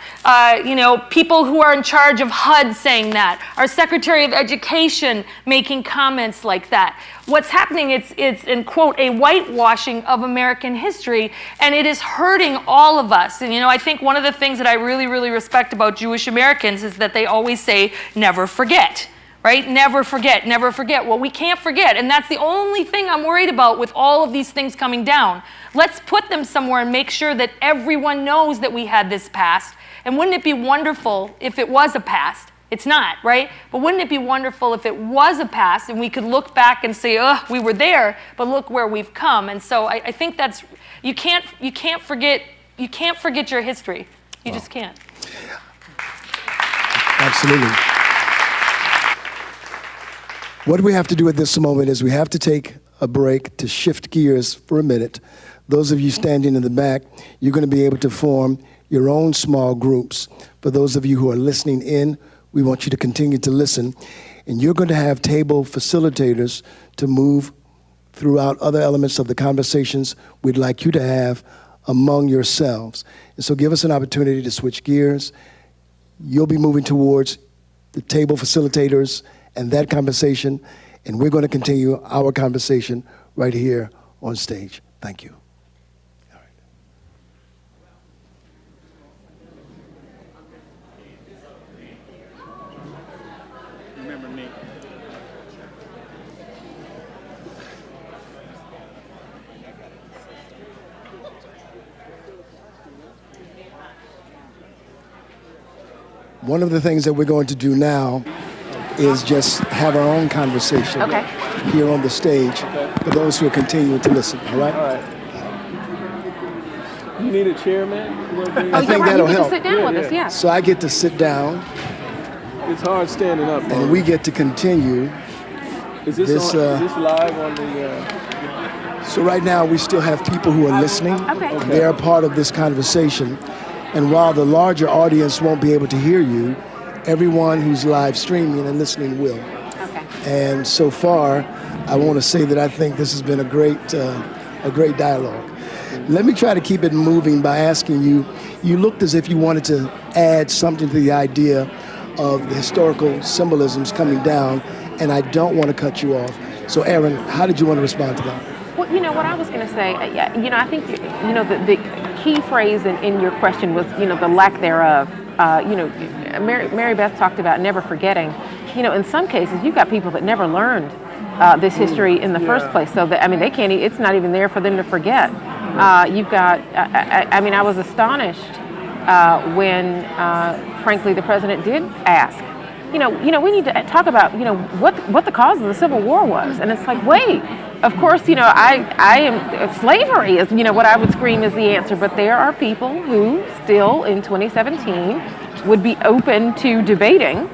People who are in charge of HUD saying that. Our Secretary of Education making comments like that. What's happening, it's in quote, a whitewashing of American history, and it is hurting all of us. And I think one of the things that I really, really respect about Jewish Americans is that they always say, never forget, right? Never forget, never forget. Well, we can't forget, and that's the only thing I'm worried about with all of these things coming down. Let's put them somewhere and make sure that everyone knows that we had this past. And wouldn't it be wonderful if it was a past? It's not, right? But wouldn't it be wonderful if it was a past and we could look back and say, we were there, but look where we've come. And so I think that's, you can't forget your history. You just can't. Absolutely. What we have to do at this moment is we have to take a break to shift gears for a minute. Those of you standing in the back, you're going to be able to form your own small groups. For those of you who are listening in, we want you to continue to listen. And you're going to have table facilitators to move throughout other elements of the conversations we'd like you to have among yourselves. And so give us an opportunity to switch gears you'll be moving towards the table facilitators and that conversation, and we're going to continue our conversation right here on stage. Thank you. Remember me. One of the things that we're going to do now is just have our own conversation here on the stage for those who are continuing to listen, all right? All right. You need a chair, man? I think that'll help. Sit down with us, yeah. So I get to sit down, It's hard standing up. and we get to continue. Is this this, is this live on the? So right now, we still have people who are listening. Okay. They're a part of this conversation. And while the larger audience won't be able to hear you, everyone who's live streaming and listening will. Okay. And so far, I want to say that I think this has been a great dialogue. Let me try to keep it moving by asking you, you looked as if you wanted to add something to the idea of the historical symbolisms coming down, and I don't want to cut you off. So Aaron, how did you want to respond to that? Well, you know, what I was going to say, I think, the key phrase in your question was, the lack thereof. Mary Beth talked about never forgetting. In some cases, you've got people that never learned this history in the first place. So that, they can't, it's not even there for them to forget. You've got, I was astonished when, frankly, the president did ask, we need to talk about, what the cause of the Civil War was. And it's like, wait, of course, I am, slavery is, what I would scream is the answer. But there are people who still in 2017 would be open to debating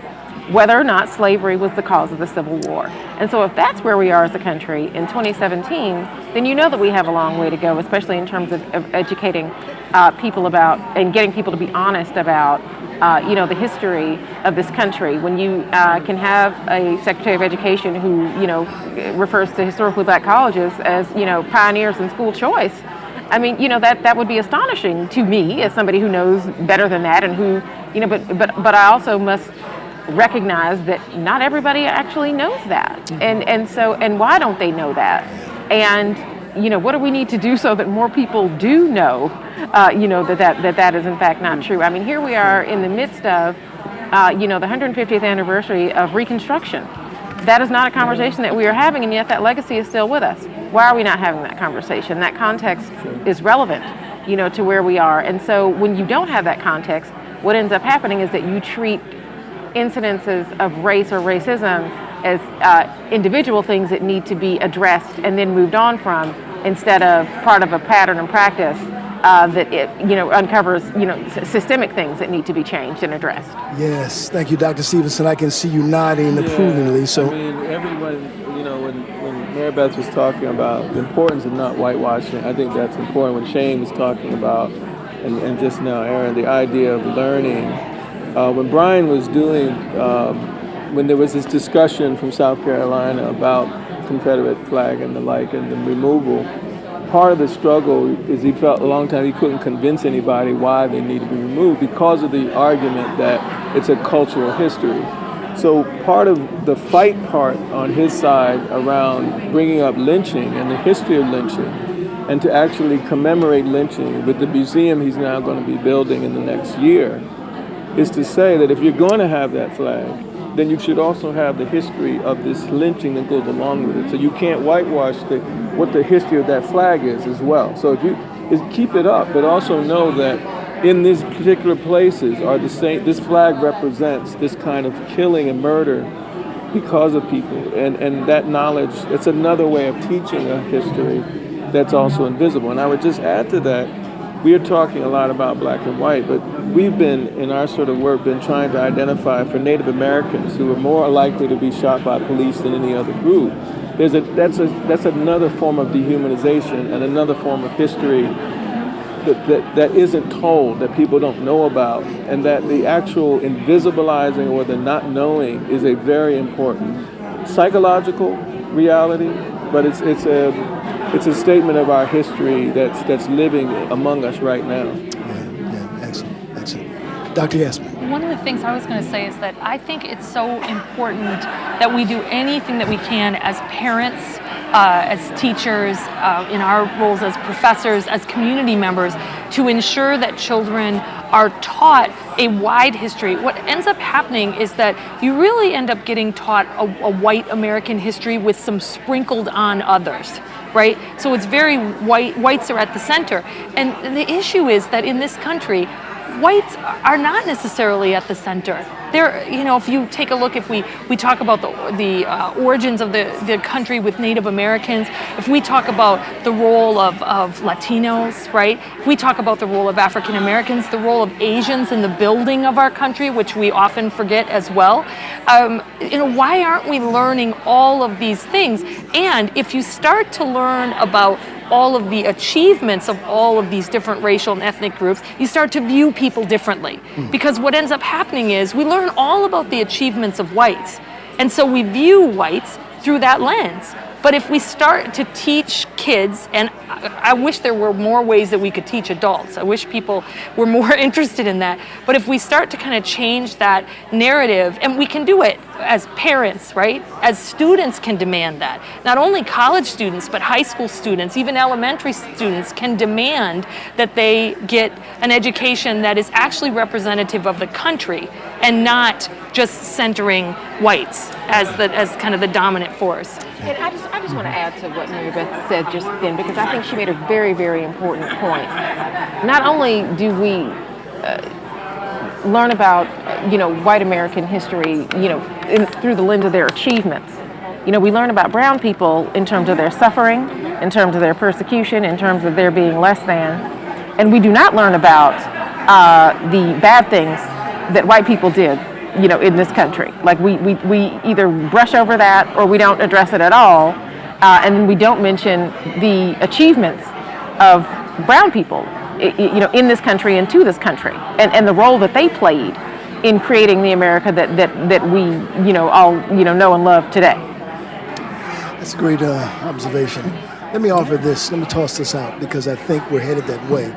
whether or not slavery was the cause of the Civil War. And so if that's where we are as a country in 2017, then you know that we have a long way to go, especially in terms of educating people about and getting people to be honest about the history of this country. When you can have a Secretary of Education who, refers to historically black colleges as, pioneers in school choice, that would be astonishing to me as somebody who knows better than that and who, but I also must recognize that not everybody actually knows that. And why don't they know that? And, what do we need to do so that more people do know, that is in fact not true? Here we are in the midst of, the 150th anniversary of Reconstruction. That is not a conversation that we are having, and yet that legacy is still with us. Why are we not having that conversation? That context is relevant, to where we are. And so when you don't have that context, what ends up happening is that you treat incidences of race or racism as individual things that need to be addressed and then moved on from, instead of part of a pattern and practice that it uncovers systemic things that need to be changed and addressed. Yes, thank you, Dr. Stevenson. I can see you nodding approvingly. So everyone, when Mary Beth was talking about the importance of not whitewashing, I think that's important. When Shane was talking about, and just now, Aaron, the idea of learning. When Brian was doing, when there was this discussion from South Carolina about Confederate flag and the like and the removal, part of the struggle is he felt a long time he couldn't convince anybody why they need to be removed because of the argument that it's a cultural history. So part of the fight part on his side around bringing up lynching and the history of lynching and to actually commemorate lynching with the museum he's now going to be building in the next year is to say that if you're going to have that flag, then you should also have the history of this lynching that goes along with it. So you can't whitewash what the history of that flag is as well. So if you keep it up, but also know that in these particular places are the same. This flag represents this kind of killing and murder because of people, and that knowledge. It's another way of teaching a history that's also invisible. And I would just add to that. We are talking a lot about black and white, but we've been, in our sort of work, been trying to identify for Native Americans who are more likely to be shot by police than any other group. That's another form of dehumanization and another form of history that isn't told, that people don't know about, and that the actual invisibilizing or the not knowing is a very important psychological reality, but it's a statement of our history that's living among us right now. Yeah, excellent. Dr. Yasmin. one of the things I was going to say is that I think it's so important that we do anything that we can as parents, as teachers, in our roles as professors, as community members, to ensure that children are taught a wide history. What ends up happening is that you really end up getting taught a white American history with some sprinkled on others, right? So it's very whites are at the center. And the issue is that in this country, whites are not necessarily at the center. They're, if you take a look, if we talk about the origins of the country with Native Americans, if we talk about the role of Latinos, right? If we talk about the role of African Americans, the role of Asians in the building of our country, which we often forget as well. Why aren't we learning all of these things? And if you start to learn about all of the achievements of all of these different racial and ethnic groups, you start to view people differently. Because what ends up happening is we learn all about the achievements of whites. And so we view whites through that lens. But if we start to teach kids, and I wish there were more ways that we could teach adults. I wish people were more interested in that. But if we start to kind of change that narrative, and we can do it as parents, right? As students can demand that. Not only college students, but high school students, even elementary students can demand that they get an education that is actually representative of the country and not just centering whites as kind of the dominant force. And I just want to add to what Mary Beth said just then, because I think she made a very, very important point. Not only do we learn about, white American history, through the lens of their achievements. We learn about brown people in terms of their suffering, in terms of their persecution, in terms of their being less than. And we do not learn about the bad things that white people did, in this country. Like we either brush over that or we don't address it at all. And then we don't mention the achievements of brown people, in this country and to this country, and the role that they played in creating the America that we, all, know and love today. That's a great observation. Let me offer this, let me toss this out, because I think we're headed that way,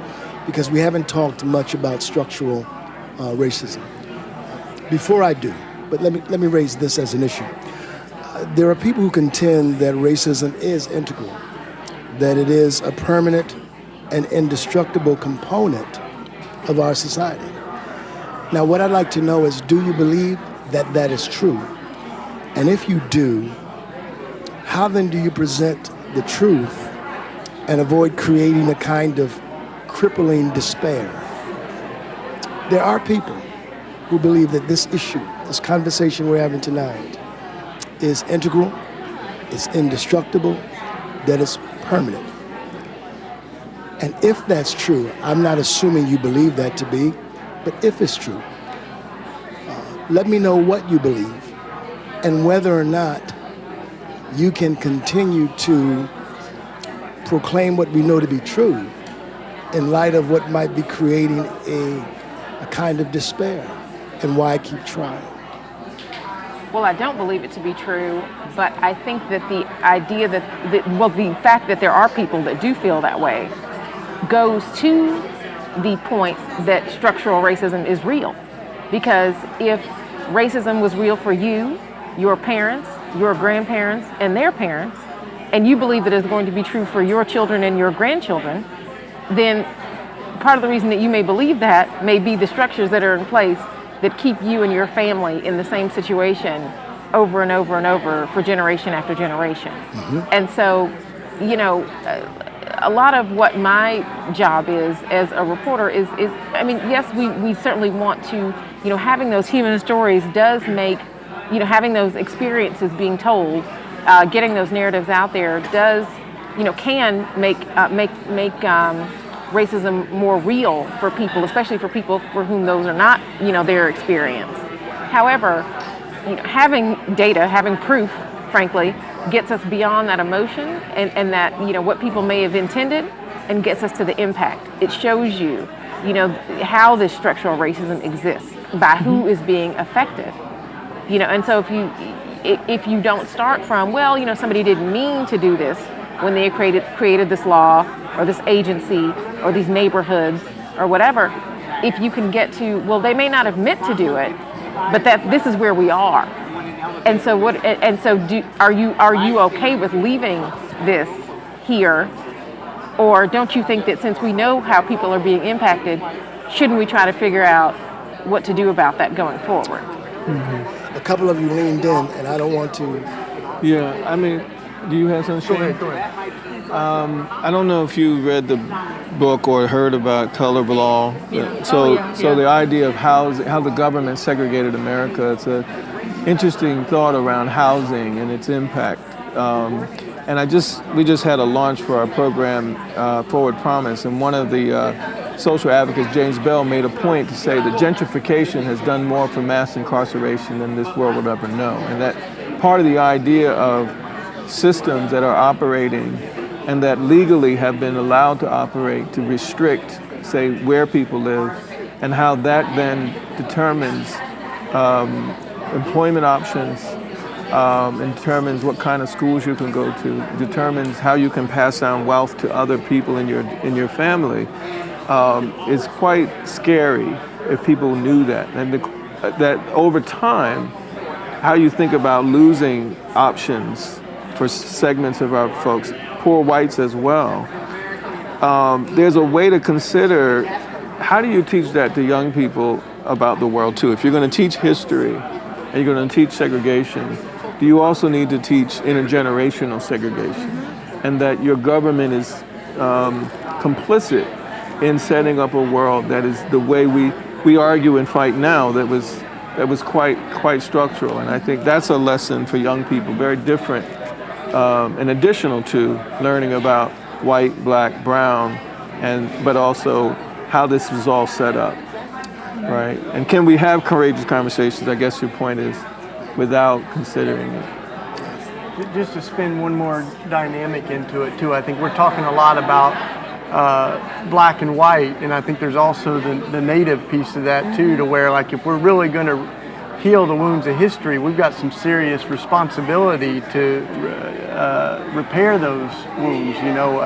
because we haven't talked much about structural racism. Before I do, but let me raise this as an issue. There are people who contend that racism is integral, that it is a permanent and indestructible component of our society. Now, what I'd like to know is, do you believe that that is true? And if you do, how then do you present the truth and avoid creating a kind of crippling despair? There are people who believe that this issue, this conversation we're having tonight, is integral, is indestructible, that it's permanent. And if that's true, I'm not assuming you believe that to be, but if it's true, let me know what you believe and whether or not you can continue to proclaim what we know to be true in light of what might be creating a kind of despair, and why keep trying. Well, I don't believe it to be true, but I think that the idea the fact that there are people that do feel that way goes to the point that structural racism is real. Because if racism was real for you, your parents, your grandparents, and their parents, and you believe that it's going to be true for your children and your grandchildren, then part of the reason that you may believe that may be the structures that are in place that keep you and your family in the same situation over and over and over for generation after generation. And so, a lot of what my job is as a reporter is yes, we certainly want to, having those human stories does make, having those experiences being told, getting those narratives out there does, can make racism more real for people, especially for people for whom those are not, their experience. However, having data, having proof, frankly, gets us beyond that emotion and that, what people may have intended, and gets us to the impact. It shows you, how this structural racism exists, by who is being affected. And so if you don't start from, somebody didn't mean to do this when they created this law or this agency or these neighborhoods or whatever, if you can get to, well, they may not have meant to do it, but that this is where we are. And so are you okay with leaving this here? Or don't you think that since we know how people are being impacted, shouldn't we try to figure out what to do about that going forward? A couple of you leaned in, and I don't want to. Yeah, I mean, do you have something? Go ahead. I don't know if you read the book or heard about color law. So the idea of how the government segregated America, it's an interesting thought around housing and its impact. And we just had a launch for our program, Forward Promise, and one of the social advocates, James Bell, made a point to say that gentrification has done more for mass incarceration than this world would ever know. And that part of the idea of systems that are operating and that legally have been allowed to operate to restrict, say, where people live, and how that then determines employment options, determines what kind of schools you can go to, determines how you can pass down wealth to other people in your family. It's quite scary if people knew that. And that over time, how you think about losing options for segments of our folks, poor whites as well. There's a way to consider, how do you teach that to young people about the world too? If you're going to teach history and you're going to teach segregation, do you also need to teach intergenerational segregation? And that your government is complicit in setting up a world that is the way we argue and fight now that was quite structural. And I think that's a lesson for young people, very different, in additional to learning about white, black, brown, but also how this was all set up, right? And can we have courageous conversations, I guess your point is, without considering it? Just to spin one more dynamic into it too, I think we're talking a lot about black and white, and I think there's also the native piece of that too, to where like if we're really going to heal the wounds of history, we've got some serious responsibility to repair those wounds, you know,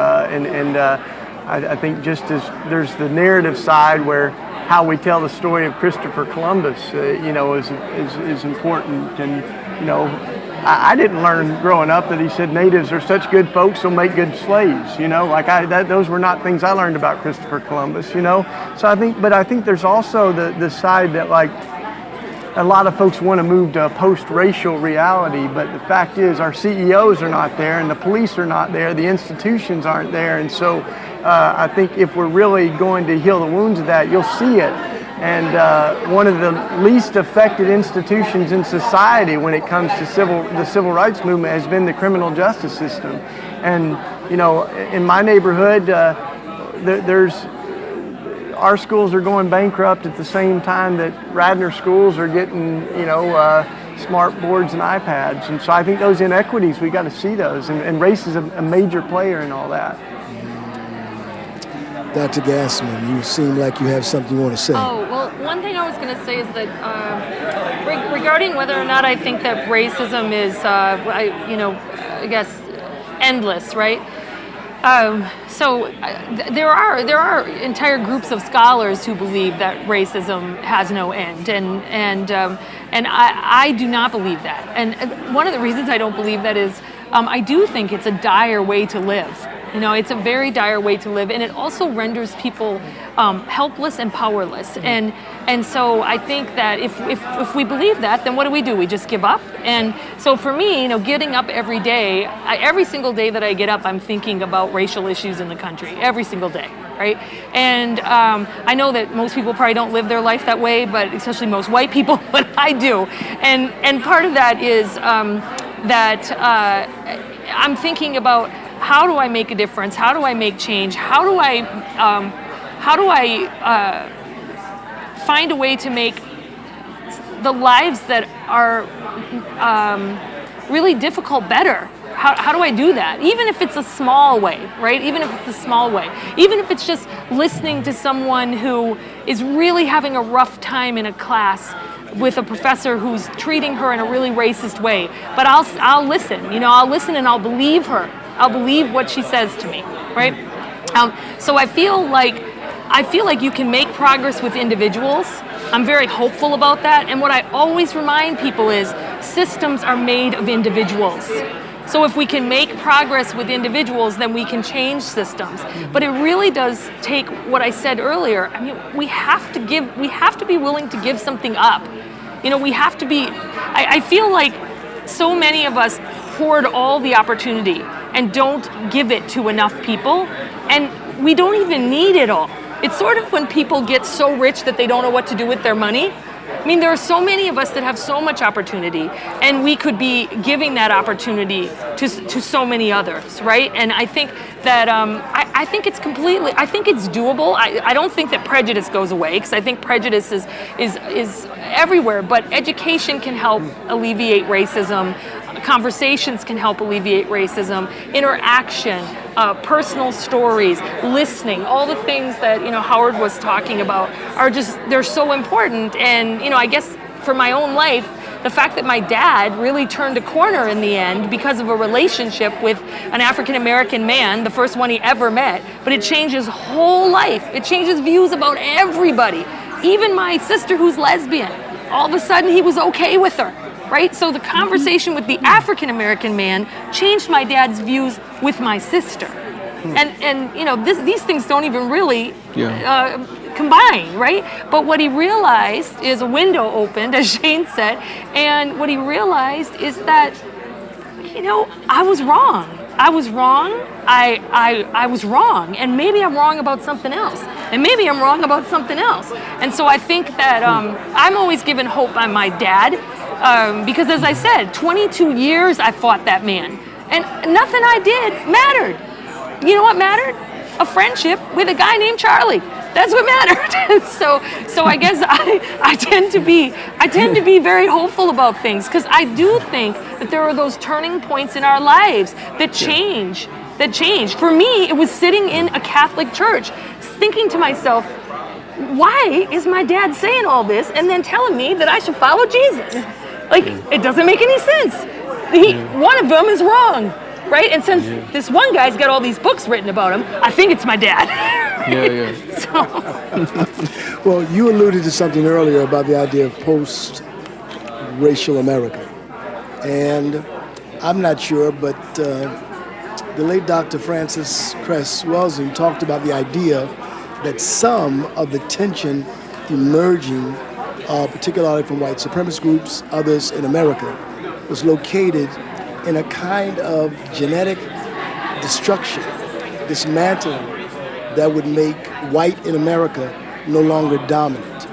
I think just as there's the narrative side where how we tell the story of Christopher Columbus, you know, is important. And, you know, I didn't learn growing up that he said natives are such good folks, they'll make good slaves, you know, like those were not things I learned about Christopher Columbus, you know. So I think there's also the side that like a lot of folks want to move to a post-racial reality, but the fact is our CEOs are not there and the police are not there, the institutions aren't there. And so I think if we're really going to heal the wounds of that, you'll see it. And one of the least affected institutions in society when it comes to the civil rights movement has been the criminal justice system. And, you know, in my neighborhood, our schools are going bankrupt at the same time that Radnor schools are getting, you know, smart boards and iPads. And so I think those inequities, we got to see those. And race is a major player in all that. Dr. Gassman, you seem like you have something you want to say. Oh, well, one thing I was going to say is that regarding whether or not I think that racism is, I guess, endless, right? There are entire groups of scholars who believe that racism has no end, and I do not believe that. And one of the reasons I don't believe that is I do think it's a dire way to live. You know, it's a very dire way to live, and it also renders people helpless and powerless. And so I think that if we believe that, then what do? We just give up. And so for me, you know, getting up every day, every single day that I get up, I'm thinking about racial issues in the country, every single day, right? And I know that most people probably don't live their life that way, but especially most white people, but I do. And part of that is that I'm thinking about, how do I make a difference? How do I make change? How do I find a way to make the lives that are really difficult better? How do I do that? Even if it's a small way, right? Even if it's a small way. Even if it's just listening to someone who is really having a rough time in a class with a professor who's treating her in a really racist way. But I'll listen, you know, I'll listen and I'll believe her. I'll believe what she says to me, right? So I feel like I feel like you can make progress with individuals. I'm very hopeful about that. And what I always remind people is systems are made of individuals. So if we can make progress with individuals, then we can change systems. But it really does take what I said earlier. I mean, we have to be willing to give something up. You know, we have to be, I feel like so many of us hoard all the opportunity and don't give it to enough people. And we don't even need it all. It's sort of when people get so rich that they don't know what to do with their money. I mean, there are so many of us that have so much opportunity, and we could be giving that opportunity to so many others, right? And I think that I think it's doable. I don't think that prejudice goes away, because I think prejudice is everywhere. But education can help alleviate racism. Conversations can help alleviate racism. Interaction, personal stories, listening, all the things that Howard was talking about they're so important. And I guess for my own life, the fact that my dad really turned a corner in the end because of a relationship with an African American man, the first one he ever met, but it changed his whole life. It changed his views about everybody, even my sister who's lesbian. All of a sudden he was okay with her. Right? So the conversation with the African American man changed my dad's views with my sister. And these things don't even really combine, right? But what he realized is a window opened, as Shane said, and what he realized is that, I was wrong. I was wrong. I was wrong. And maybe I'm wrong about something else. And maybe I'm wrong about something else. And so I think that I'm always given hope by my dad. Because as I said, 22 years I fought that man, and nothing I did mattered. You know what mattered? A friendship with a guy named Charlie. That's what mattered. So I guess I tend to be very hopeful about things, because I do think that there are those turning points in our lives that change. For me, it was sitting in a Catholic church, thinking to myself, why is my dad saying all this and then telling me that I should follow Jesus? Like, it doesn't make any sense. One of them is wrong, right? And since this one guy's got all these books written about him, I think it's my dad. So. Well, you alluded to something earlier about the idea of post-racial America. And I'm not sure, but the late Dr. Francis Cress Welsing talked about the idea that some of the tension emerging, particularly from white supremacist groups, others in America, was located in a kind of genetic destruction, dismantling that would make white in America no longer dominant.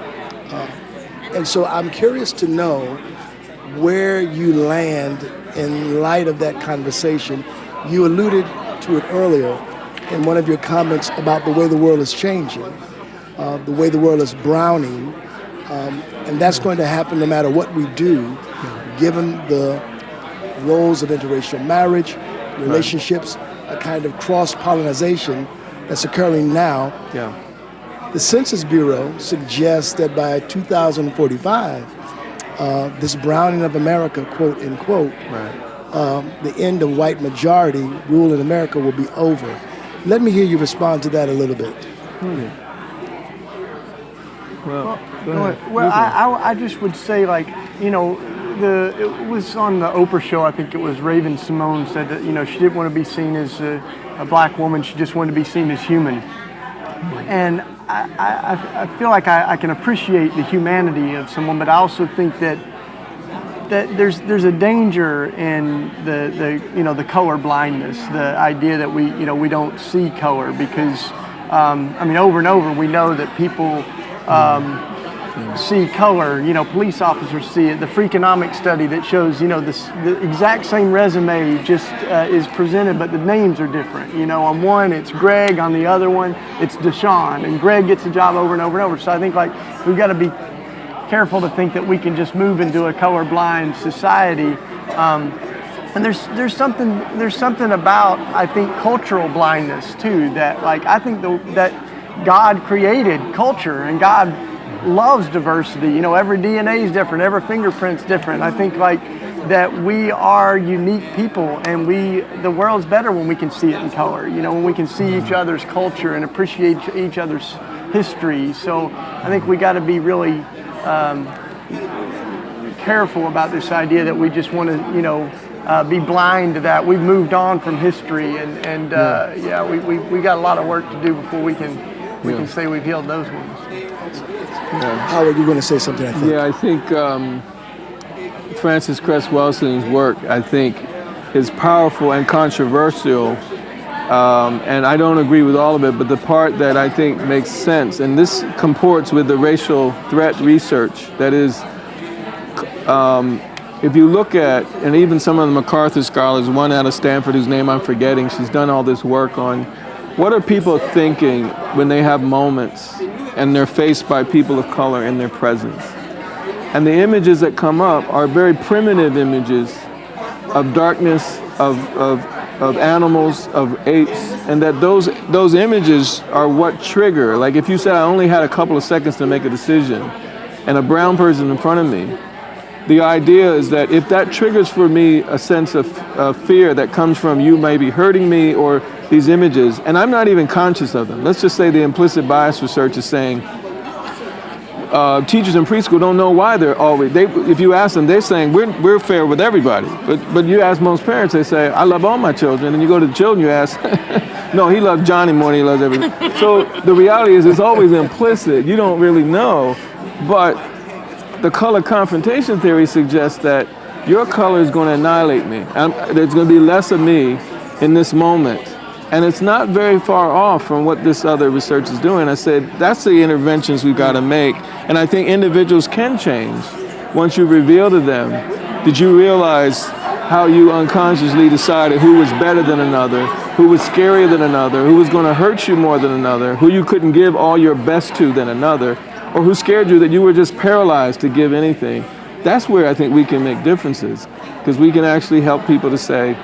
And so I'm curious to know where you land in light of that conversation. You alluded to it earlier in one of your comments about the way the world is changing, the way the world is browning, and that's going to happen no matter what we do, given the roles of interracial marriage, relationships, a kind of cross-pollination that's occurring now. The Census Bureau suggests that by 2045, this browning of America, quote unquote, the end of white majority rule in America will be over. Let me hear you respond to that a little bit. Well, I just would say, like, it was on the Oprah show, I think it was Raven Simone said that, she didn't want to be seen as a black woman, she just wanted to be seen as human. And I feel like I can appreciate the humanity of someone, but I also think that there's a danger in the color blindness, the idea that we don't see color, because over and over we know that people see color. Police officers see it. The Freakonomics study that shows the exact same resume just is presented, but the names are different. On one it's Greg, on the other one it's Deshaun, and Greg gets the job over and over and over. So I think we've got to be careful to think that we can just move into a colorblind society. And there's something about, I think, cultural blindness too, that I think that God created culture, and God loves diversity. Every DNA is different, every fingerprint's different. I think that we are unique people, and the world's better when we can see it in color. When we can see each other's culture and appreciate each other's history. So I think we got to be really careful about this idea that we just want to, be blind to that. We've moved on from history, and we got a lot of work to do before we can say we've healed those wounds. Howard, you're going to say something, I think. Yeah, I think Francis Cress Welsing's work, I think, is powerful and controversial, and I don't agree with all of it, but the part that I think makes sense, and this comports with the racial threat research, that is, if you look at, and even some of the MacArthur scholars, one out of Stanford whose name I'm forgetting, she's done all this work on what are people thinking when they have moments and they're faced by people of color in their presence. And the images that come up are very primitive images of darkness, of animals, of apes, and that those images are what trigger. Like if you said I only had a couple of seconds to make a decision and a brown person in front of me, the idea is that if that triggers for me a sense of fear that comes from you maybe hurting me or these images, and I'm not even conscious of them. Let's just say the implicit bias research is saying teachers in preschool don't know why they're always, if you ask them, they're saying we're fair with everybody. But you ask most parents, they say, I love all my children. And you go to the children, you ask, no, he loves Johnny more than he loves everything. So the reality is it's always implicit. You don't really know, but the color confrontation theory suggests that your color is going to annihilate me. There's going to be less of me in this moment. And it's not very far off from what this other research is doing. I said, that's the interventions we've got to make. And I think individuals can change once you reveal to them, did you realize how you unconsciously decided who was better than another, who was scarier than another, who was going to hurt you more than another, who you couldn't give all your best to than another, or who scared you that you were just paralyzed to give anything. That's where I think we can make differences, because we can actually help people to say,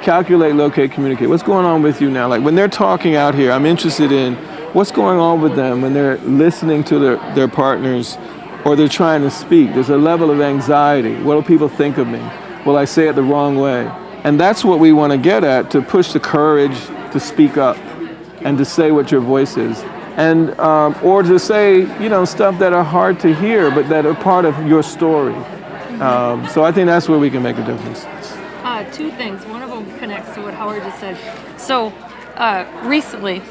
calculate, locate, communicate. What's going on with you now? Like when they're talking out here, I'm interested in what's going on with them when they're listening to their partners or they're trying to speak. There's a level of anxiety. What do people think of me? Will I say it the wrong way? And that's what we want to get at, to push the courage to speak up and to say what your voice is. And or to say, stuff that are hard to hear, but that are part of your story. So I think that's where we can make a difference. Two things. One of them connects to what Howard just said. So recently,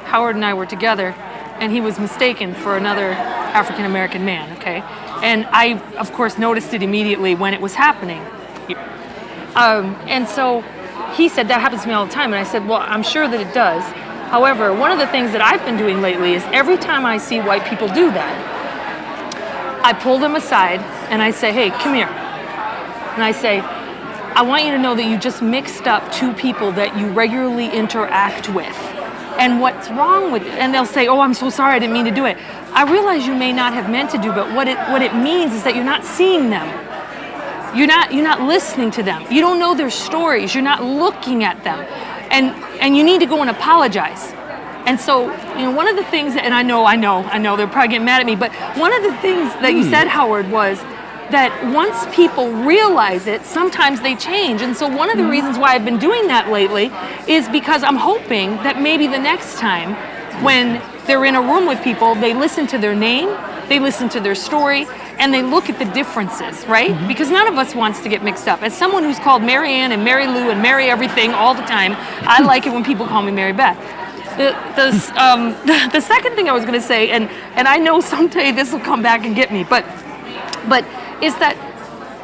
Howard and I were together, and he was mistaken for another African American man, okay? And I, of course, noticed it immediately when it was happening. And so he said, that happens to me all the time. And I said, well, I'm sure that it does. However, one of the things that I've been doing lately is every time I see white people do that, I pull them aside and I say, hey, come here. And I say, I want you to know that you just mixed up two people that you regularly interact with. And what's wrong with it? And they'll say, oh, I'm so sorry, I didn't mean to do it. I realize you may not have meant to do, but what it means is that you're not seeing them. You're not listening to them. You don't know their stories. You're not looking at them. And you need to go and apologize. And so, one of the things, and I know, they're probably getting mad at me, but one of the things that you said, Howard, was that once people realize it, sometimes they change. And so one of the reasons why I've been doing that lately is because I'm hoping that maybe the next time when they're in a room with people, they listen to their name, they listen to their story, and they look at the differences, right? Because none of us wants to get mixed up. As someone who's called Mary Ann and Mary Lou and Mary everything all the time, I like it when people call me Mary Beth. The second thing I was going to say, and I know someday this will come back and get me, but is that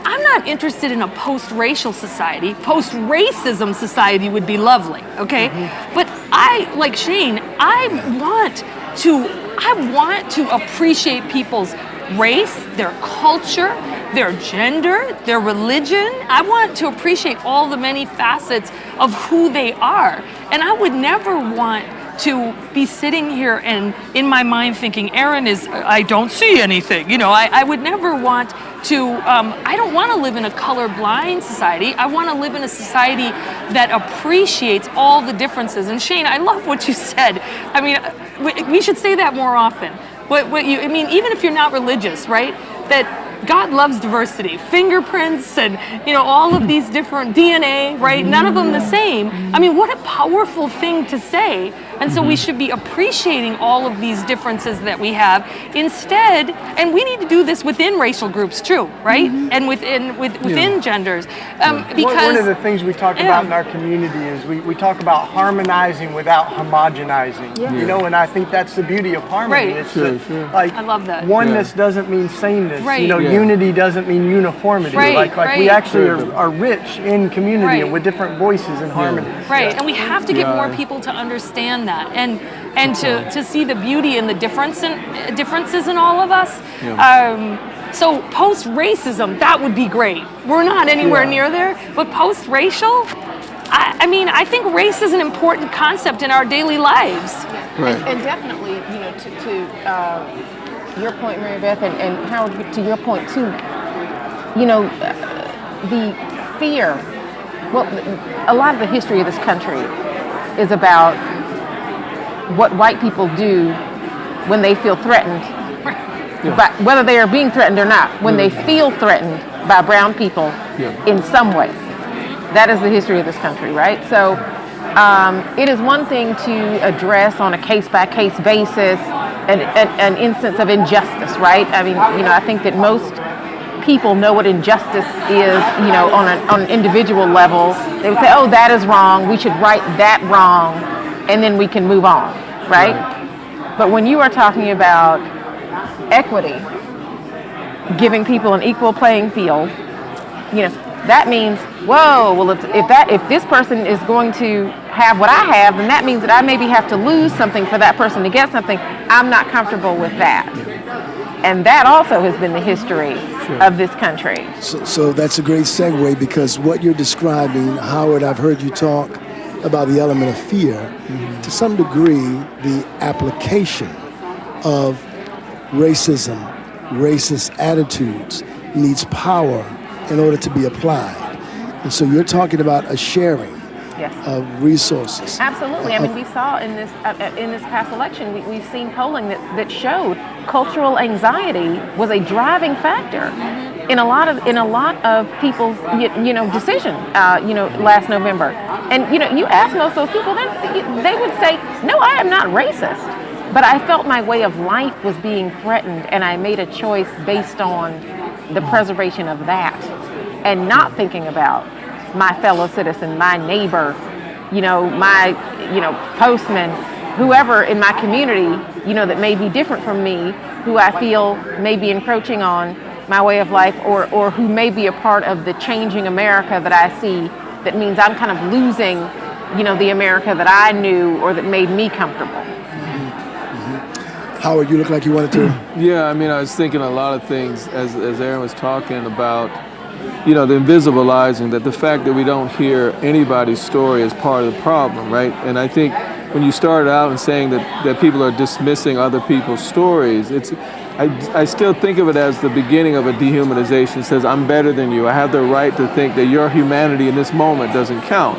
I'm not interested in a post-racial society. Post-racism society would be lovely, okay? But I, like Shane, I want to appreciate people's race, their culture, their gender, their religion. I want to appreciate all the many facets of who they are. And I would never want to be sitting here and in my mind thinking, Aaron I don't see anything. I would never want to, I don't want to live in a colorblind society. I want to live in a society that appreciates all the differences. And Shane, I love what you said. I mean, we should say that more often. Even if you're not religious, right? That God loves diversity, fingerprints and, all of these different DNA, right? None of them the same. I mean, what a powerful thing to say And so we should be appreciating all of these differences that we have instead, and we need to do this within racial groups too, right? And within genders. Because one of the things we talk about in our community is we talk about harmonizing without homogenizing. You know, and I think that's the beauty of harmony. Right. It's like I love that. oneness doesn't mean sameness. Right. You know, unity doesn't mean uniformity. Right, Like we right. actually are rich in community Right. and with different voices and harmony. Right, and we have to get more people to understand that, and to see the beauty and the differences in all of us. So post-racism, that would be great. We're not anywhere near there, but post-racial, I mean, I think race is an important concept in our daily lives. Right. And definitely, you know, to your point, Mary Beth, and Howard, to your point too, you know, the fear, well, a lot of the history of this country is about what white people do when they feel threatened, but whether they are being threatened or not, when they feel threatened by brown people in some way. That is the history of this country, right? So it is one thing to address on a case-by-case basis an instance of injustice, right? I mean, you know, I think that most people know what injustice is, you know, on an individual level. They would say, oh, that is wrong, we should right that wrong, and then we can move on, right? But when you are talking about equity, giving people an equal playing field, you know, that means, whoa, well, if this person is going to have what I have, then that means that I maybe have to lose something for that person to get something. I'm not comfortable with that. And that also has been the history of this country. So that's a great segue, because what you're describing, Howard, I've heard you talk about the element of fear. To some degree, the application of racism, racist attitudes needs power in order to be applied. And so you're talking about a sharing of resources. Absolutely. I mean, we saw in this past election, we've seen polling that showed cultural anxiety was a driving factor in a lot of people's decision last November. And you ask most of those people, they would say, no, I am not racist, but I felt my way of life was being threatened, and I made a choice based on the preservation of that, and not thinking about my fellow citizen, my neighbor, my postman, whoever in my community, that may be different from me, who I feel may be encroaching on my way of life, or who may be a part of the changing America that I see, that means I'm kind of losing, the America that I knew or that made me comfortable. Howard, you look like you wanted to. Yeah, I mean, I was thinking a lot of things as Aaron was talking about, the invisibilizing, that the fact that we don't hear anybody's story is part of the problem, right? And I think when you started out and saying that people are dismissing other people's stories, I still think of it as the beginning of a dehumanization. It says, I'm better than you. I have the right to think that your humanity in this moment doesn't count.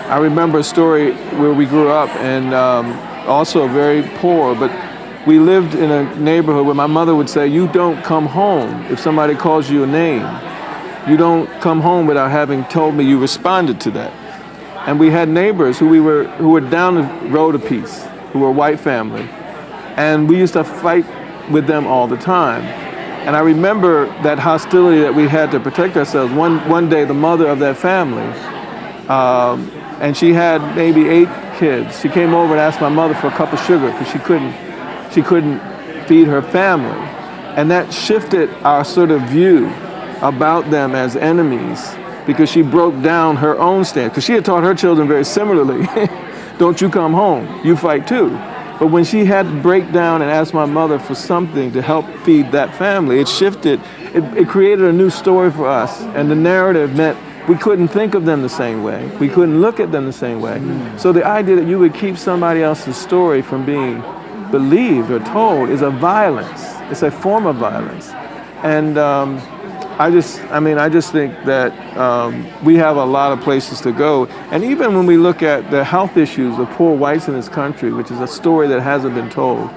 I remember a story where we grew up, and also very poor, but we lived in a neighborhood where my mother would say, you don't come home if somebody calls you a name. You don't come home without having told me you responded to that. And we had neighbors who were down the road a piece, who were a white family. And we used to fight with them all the time. And I remember that hostility that we had to protect ourselves. One day, the mother of that family, and she had maybe 8 kids. She came over and asked my mother for a cup of sugar because she couldn't feed her family. And that shifted our sort of view about them as enemies, because she broke down her own stand. Because she had taught her children very similarly, don't you come home, you fight too. But when she had to break down and ask my mother for something to help feed that family, it shifted, it created a new story for us. And the narrative meant we couldn't think of them the same way. We couldn't look at them the same way. So the idea that you would keep somebody else's story from being believed or told is a violence. It's a form of violence. And I just think that we have a lot of places to go. And even when we look at the health issues of poor whites in this country, which is a story that hasn't been told,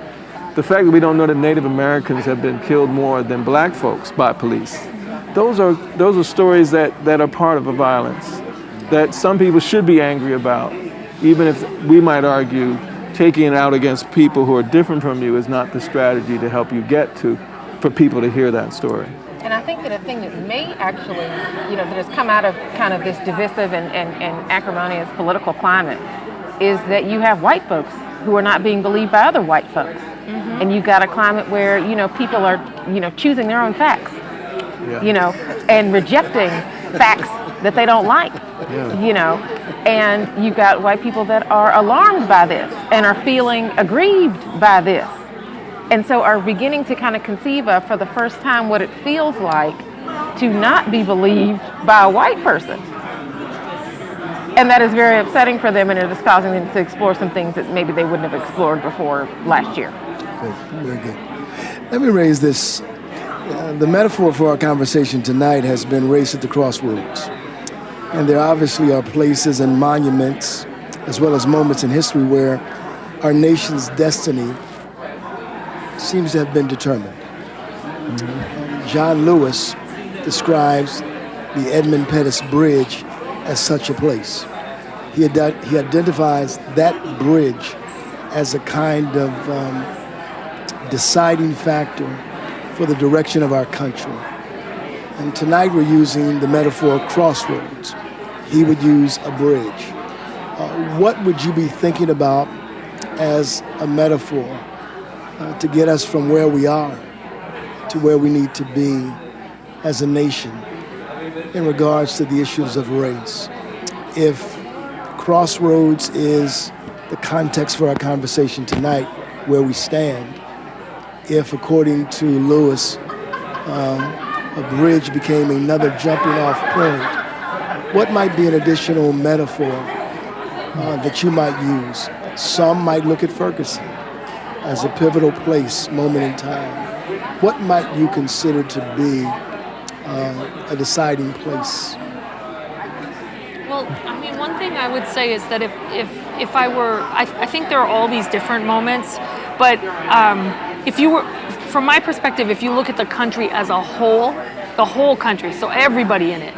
the fact that we don't know that Native Americans have been killed more than black folks by police, those are stories that are part of a violence that some people should be angry about, even if we might argue taking it out against people who are different from you is not the strategy to help you get to, for people to hear that story. And I think that a thing that may actually, that has come out of kind of this divisive and acrimonious political climate is that you have white folks who are not being believed by other white folks. Mm-hmm. And you've got a climate where, people are, choosing their own facts, and rejecting facts that they don't like, and you've got white people that are alarmed by this and are feeling aggrieved by this. And so are beginning to kind of conceive of, for the first time, what it feels like to not be believed by a white person. And that is very upsetting for them, and it is causing them to explore some things that maybe they wouldn't have explored before last year. Good, very good. Let me raise this. The metaphor for our conversation tonight has been race at the crossroads. And there obviously are places and monuments, as well as moments in history where our nation's destiny seems to have been determined. Mm-hmm. John Lewis describes the Edmund Pettus Bridge as such a place. He identifies that bridge as a kind of deciding factor for the direction of our country. And tonight we're using the metaphor crossroads. He would use a bridge. What would you be thinking about as a metaphor to get us from where we are to where we need to be as a nation in regards to the issues of race? If crossroads is the context for our conversation tonight, where we stand, if, according to Lewis, a bridge became another jumping off point, what might be an additional metaphor that you might use? Some might look at Ferguson as a pivotal place, moment in time. What might you consider to be a deciding place? Well, I mean, one thing I would say is that if I were, I think there are all these different moments, but if you were, from my perspective, if you look at the country as a whole, the whole country, so everybody in it,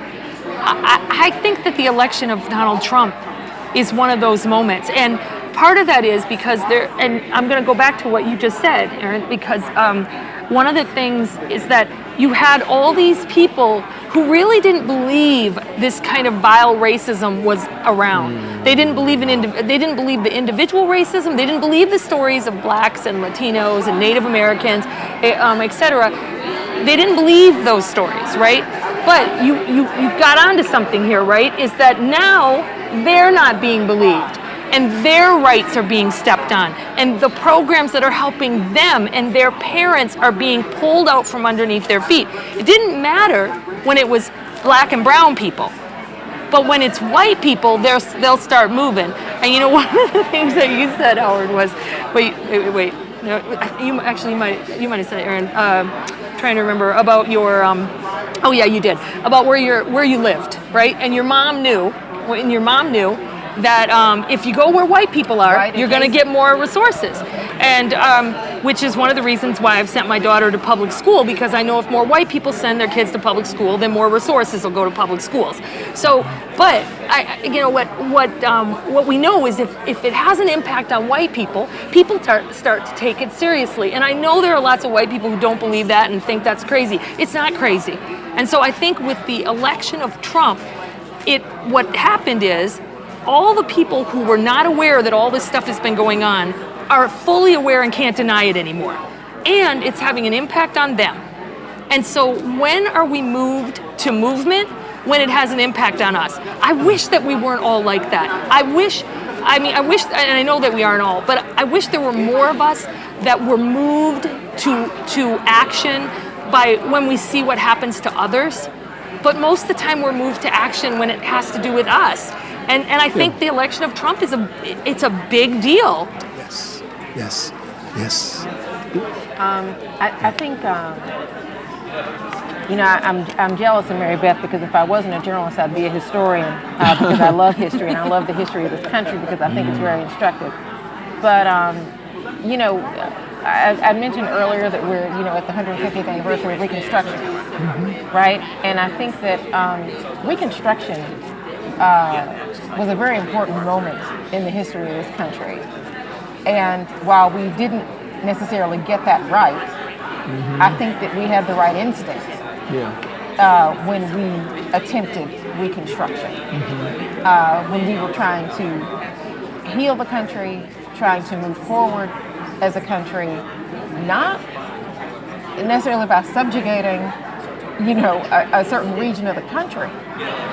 I think that the election of Donald Trump is one of those moments. And part of that is because and I'm going to go back to what you just said, Aaron, because one of the things is that you had all these people who really didn't believe this kind of vile racism was around. They didn't believe they didn't believe the individual racism. They didn't believe the stories of blacks and Latinos and Native Americans, etc. They didn't believe those stories, right? But you got onto something here, right? Is that now they're not being believed, and their rights are being stepped on, and the programs that are helping them and their parents are being pulled out from underneath their feet. It didn't matter when it was black and brown people, but when it's white people, they'll start moving. And you know, one of the things that you said, Howard, was, wait. No, you might have said it, Aaron. Trying to remember about your. Oh yeah, you did, about where you lived, right? And your mom knew that if you go where white people are, right, you're going to get more resources. And which is one of the reasons why I've sent my daughter to public school, because I know if more white people send their kids to public school, then more resources will go to public schools. So, but what we know is if it has an impact on white people, people start to take it seriously. And I know there are lots of white people who don't believe that and think that's crazy. It's not crazy. And so I think with the election of Trump, what happened is, all the people who were not aware that all this stuff has been going on are fully aware and can't deny it anymore. And it's having an impact on them. And so when are we moved to movement? When it has an impact on us. I wish that we weren't all like that. I wish, and I know that we aren't all, but I wish there were more of us that were moved to action by when we see what happens to others. But most of the time we're moved to action when it has to do with us. And I think the election of Trump is a big deal. Yes. I think, I'm jealous of Mary Beth, because if I wasn't a journalist, I'd be a historian, because I love history, and I love the history of this country because I think it's very instructive. But, I mentioned earlier that we're, at the 150th anniversary of Reconstruction, right? And I think that Reconstruction was a very important moment in the history of this country. And while we didn't necessarily get that right, I think that we had the right instinct when we attempted Reconstruction. When we were trying to heal the country, trying to move forward as a country, not necessarily by subjugating, a certain region of the country,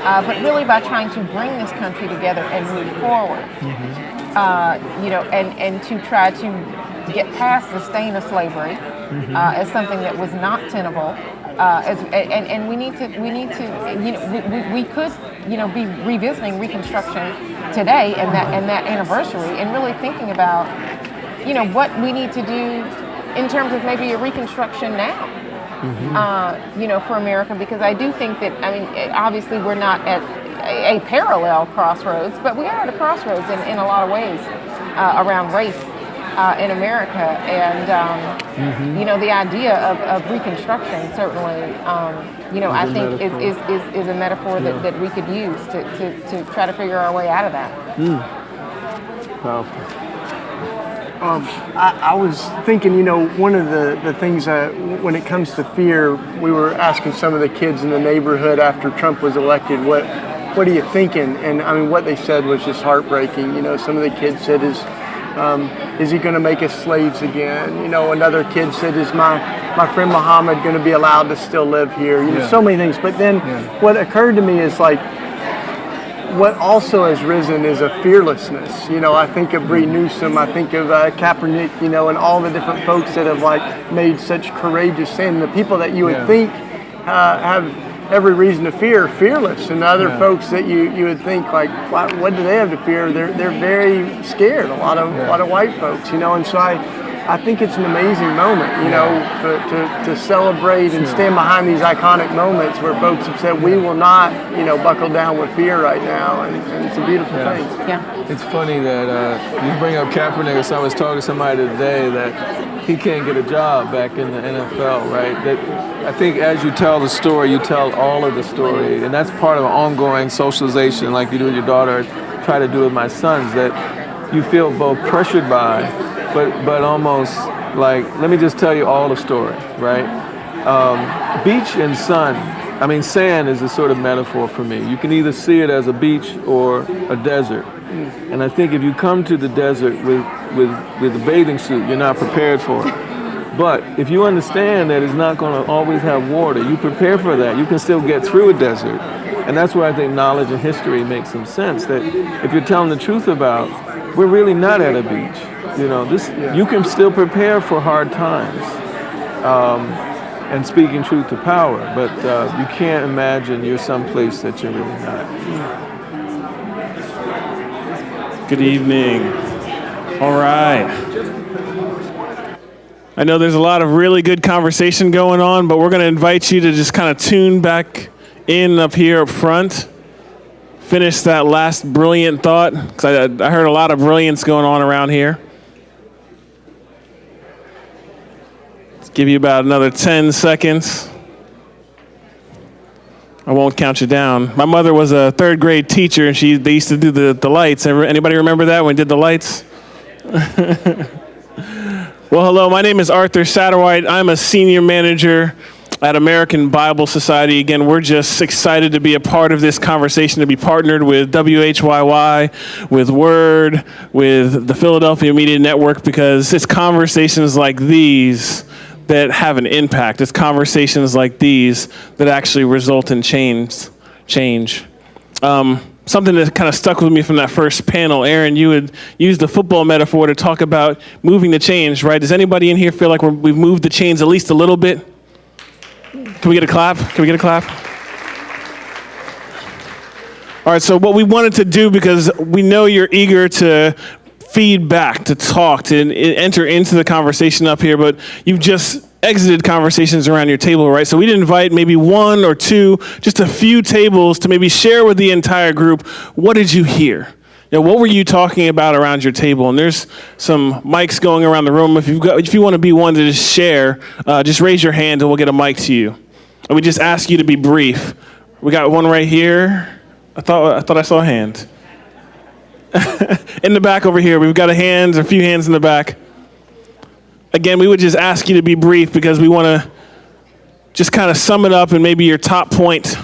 but really by trying to bring this country together and move forward. And to try to get past the stain of slavery as something that was not tenable. And we could be revisiting Reconstruction today and that anniversary, and really thinking about what we need to do in terms of maybe a Reconstruction now. For America, because I do think that, obviously we're not at a parallel crossroads, but we are at a crossroads in a lot of ways around race in America. And, the idea of Reconstruction certainly, I think is a metaphor that we could use to try to figure our way out of that. Powerful. I was thinking, one of the things when it comes to fear, we were asking some of the kids in the neighborhood after Trump was elected, what are you thinking? And what they said was just heartbreaking. Some of the kids said, is he going to make us slaves again? Another kid said, is my friend Muhammad going to be allowed to still live here? So many things. But then what occurred to me is what also has risen is a fearlessness. I think of Bree Newsom, I think of Kaepernick, and all the different folks that have made such courageous stand. The people that you would think have every reason to fear, fearless, and other folks that you would think what do they have to fear? They're very scared. A lot of white folks, and so I think it's an amazing moment, to celebrate and stand behind these iconic moments where folks have said, we will not, buckle down with fear right now, and it's a beautiful thing. Yeah. It's funny that you bring up Kaepernick. So I was talking to somebody today that he can't get a job back in the NFL, right? That I think as you tell the story, you tell all of the story, and that's part of ongoing socialization, like you do with your daughter, try to do with my sons, that you feel both pressured by, but almost like, let me just tell you all the story, right? Beach and sun. Sand is a sort of metaphor for me. You can either see it as a beach or a desert. And I think if you come to the desert with a bathing suit, you're not prepared for it. But if you understand that it's not going to always have water, you prepare for that. You can still get through a desert. And that's where I think knowledge and history makes some sense. That if you're telling the truth about, we're really not at a beach. You can still prepare for hard times and speaking truth to power, but you can't imagine you're someplace that you're really not. Good evening. All right. I know there's a lot of really good conversation going on, but we're going to invite you to just kind of tune back in up here up front. Finish that last brilliant thought, because I heard a lot of brilliance going on around here. Give you about another 10 seconds. I won't count you down. My mother was a third grade teacher, and they used to do the lights. Anybody remember that when we did the lights? Well, hello, my name is Arthur Satterwhite. I'm a senior manager at American Bible Society. Again, we're just excited to be a part of this conversation, to be partnered with WHYY, with WURD, with the Philadelphia Media Network, because it's conversations like these that have an impact. It's conversations like these that actually result in change. Something that kind of stuck with me from that first panel, Aaron, you had used the football metaphor to talk about moving the chains, right? Does anybody in here feel like we've moved the chains at least a little bit? Can we get a clap? All right, so what we wanted to do, because we know you're eager to feedback, to talk, to enter into the conversation up here, but you've just exited conversations around your table, right? So we'd invite maybe one or two, just a few tables to maybe share with the entire group, what did you hear? What were you talking about around your table? And there's some mics going around the room. If you want to be one to just share, just raise your hand and we'll get a mic to you. And we just ask you to be brief. We got one right here. I thought I saw a hand. In the back over here, we've got a few hands in the back. Again, we would just ask you to be brief because we want to just kind of sum it up and maybe your top point.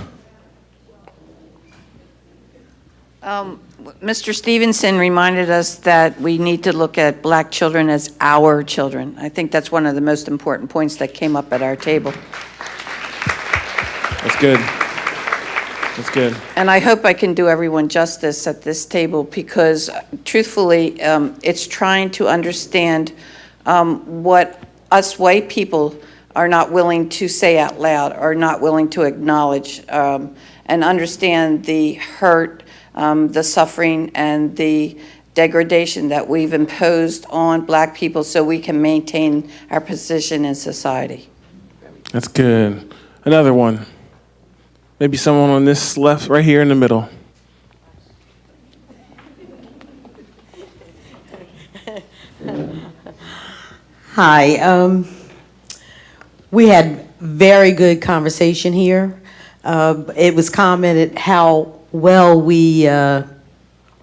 Mr. Stevenson reminded us that we need to look at black children as our children. I think that's one of the most important points that came up at our table. That's good. That's good. And I hope I can do everyone justice at this table because, truthfully, it's trying to understand what us white people are not willing to say out loud or not willing to acknowledge and understand the hurt, the suffering, and the degradation that we've imposed on black people so we can maintain our position in society. That's good. Another one. Maybe someone on this left, right here in the middle. Hi. We had very good conversation here. It was commented how well we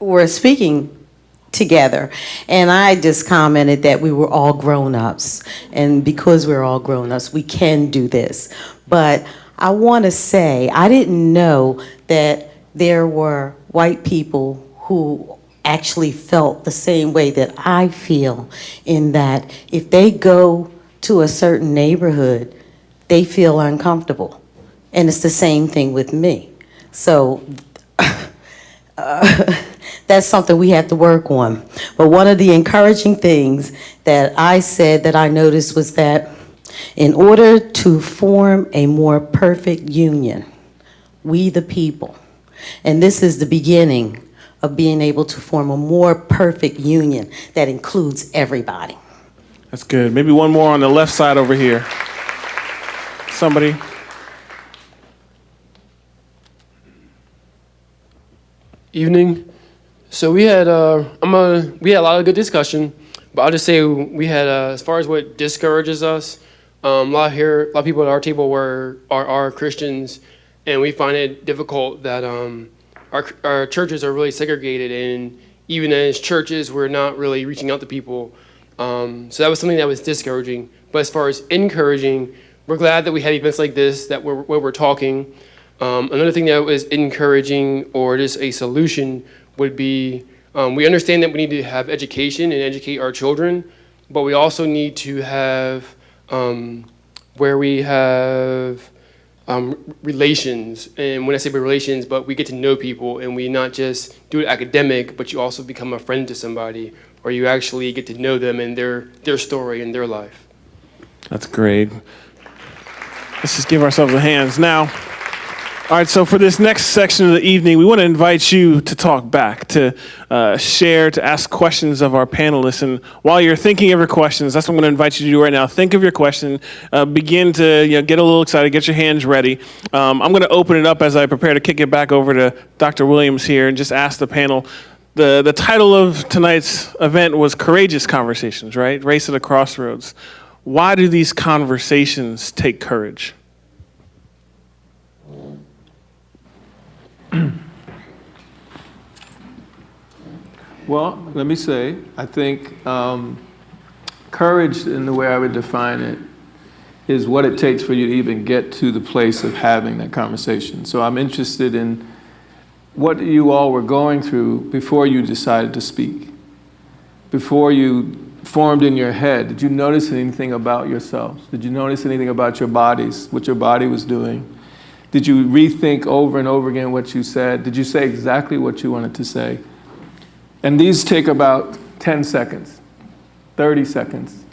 were speaking together. And I just commented that we were all grown-ups. And because we're all grown-ups, we can do this. But I want to say, I didn't know that there were white people who actually felt the same way that I feel, in that if they go to a certain neighborhood, they feel uncomfortable. And it's the same thing with me. So that's something we have to work on. But one of the encouraging things that I said that I noticed was that in order to form a more perfect union, we the people, and this is the beginning of being able to form a more perfect union that includes everybody. That's good. Maybe one more on the left side over here. Somebody. Evening. So we had we had a lot of good discussion, but I'll just say we had as far as what discourages us, a lot of people at our table are Christians, and we find it difficult that our churches are really segregated, and even as churches, we're not really reaching out to people. So that was something that was discouraging. But as far as encouraging, we're glad that we have events like this where we're talking. Another thing that was encouraging, or just a solution, would be we understand that we need to have education and educate our children, but we also need to have where we have relations. And when I say relations, but we get to know people, and we not just do it academic, but you also become a friend to somebody, or you actually get to know them and their story and their life. That's great. Let's just give ourselves a hands now. All right, so for this next section of the evening, we want to invite you to talk back, to share, to ask questions of our panelists. And while you're thinking of your questions, that's what I'm going to invite you to do right now. Think of your question. Begin to get a little excited. Get your hands ready. I'm going to open it up as I prepare to kick it back over to Dr. Williams here and just ask the panel. The title of tonight's event was Courageous Conversations, right? Race at the Crossroads. Why do these conversations take courage? Well, let me say, I think courage, in the way I would define it, is what it takes for you to even get to the place of having that conversation. So I'm interested in what you all were going through before you decided to speak, before you formed in your head. Did you notice anything about yourselves? Did you notice anything about your bodies, what your body was doing? Did you rethink over and over again what you said? Did you say exactly what you wanted to say? And these take about 10 seconds, 30 seconds.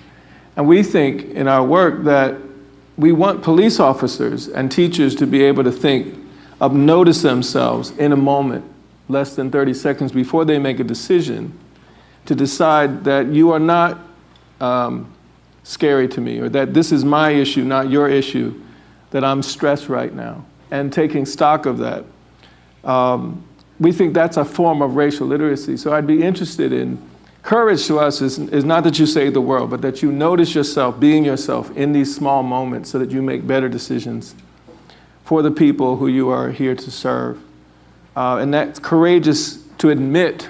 And we think in our work that we want police officers and teachers to be able to think of, notice themselves in a moment, less than 30 seconds before they make a decision, to decide that you are not scary to me, or that this is my issue, not your issue, that I'm stressed right now, and taking stock of that. We think that's a form of racial literacy. So I'd be interested in, courage to us is not that you save the world, but that you notice yourself, being yourself in these small moments so that you make better decisions for the people who you are here to serve. And that's courageous to admit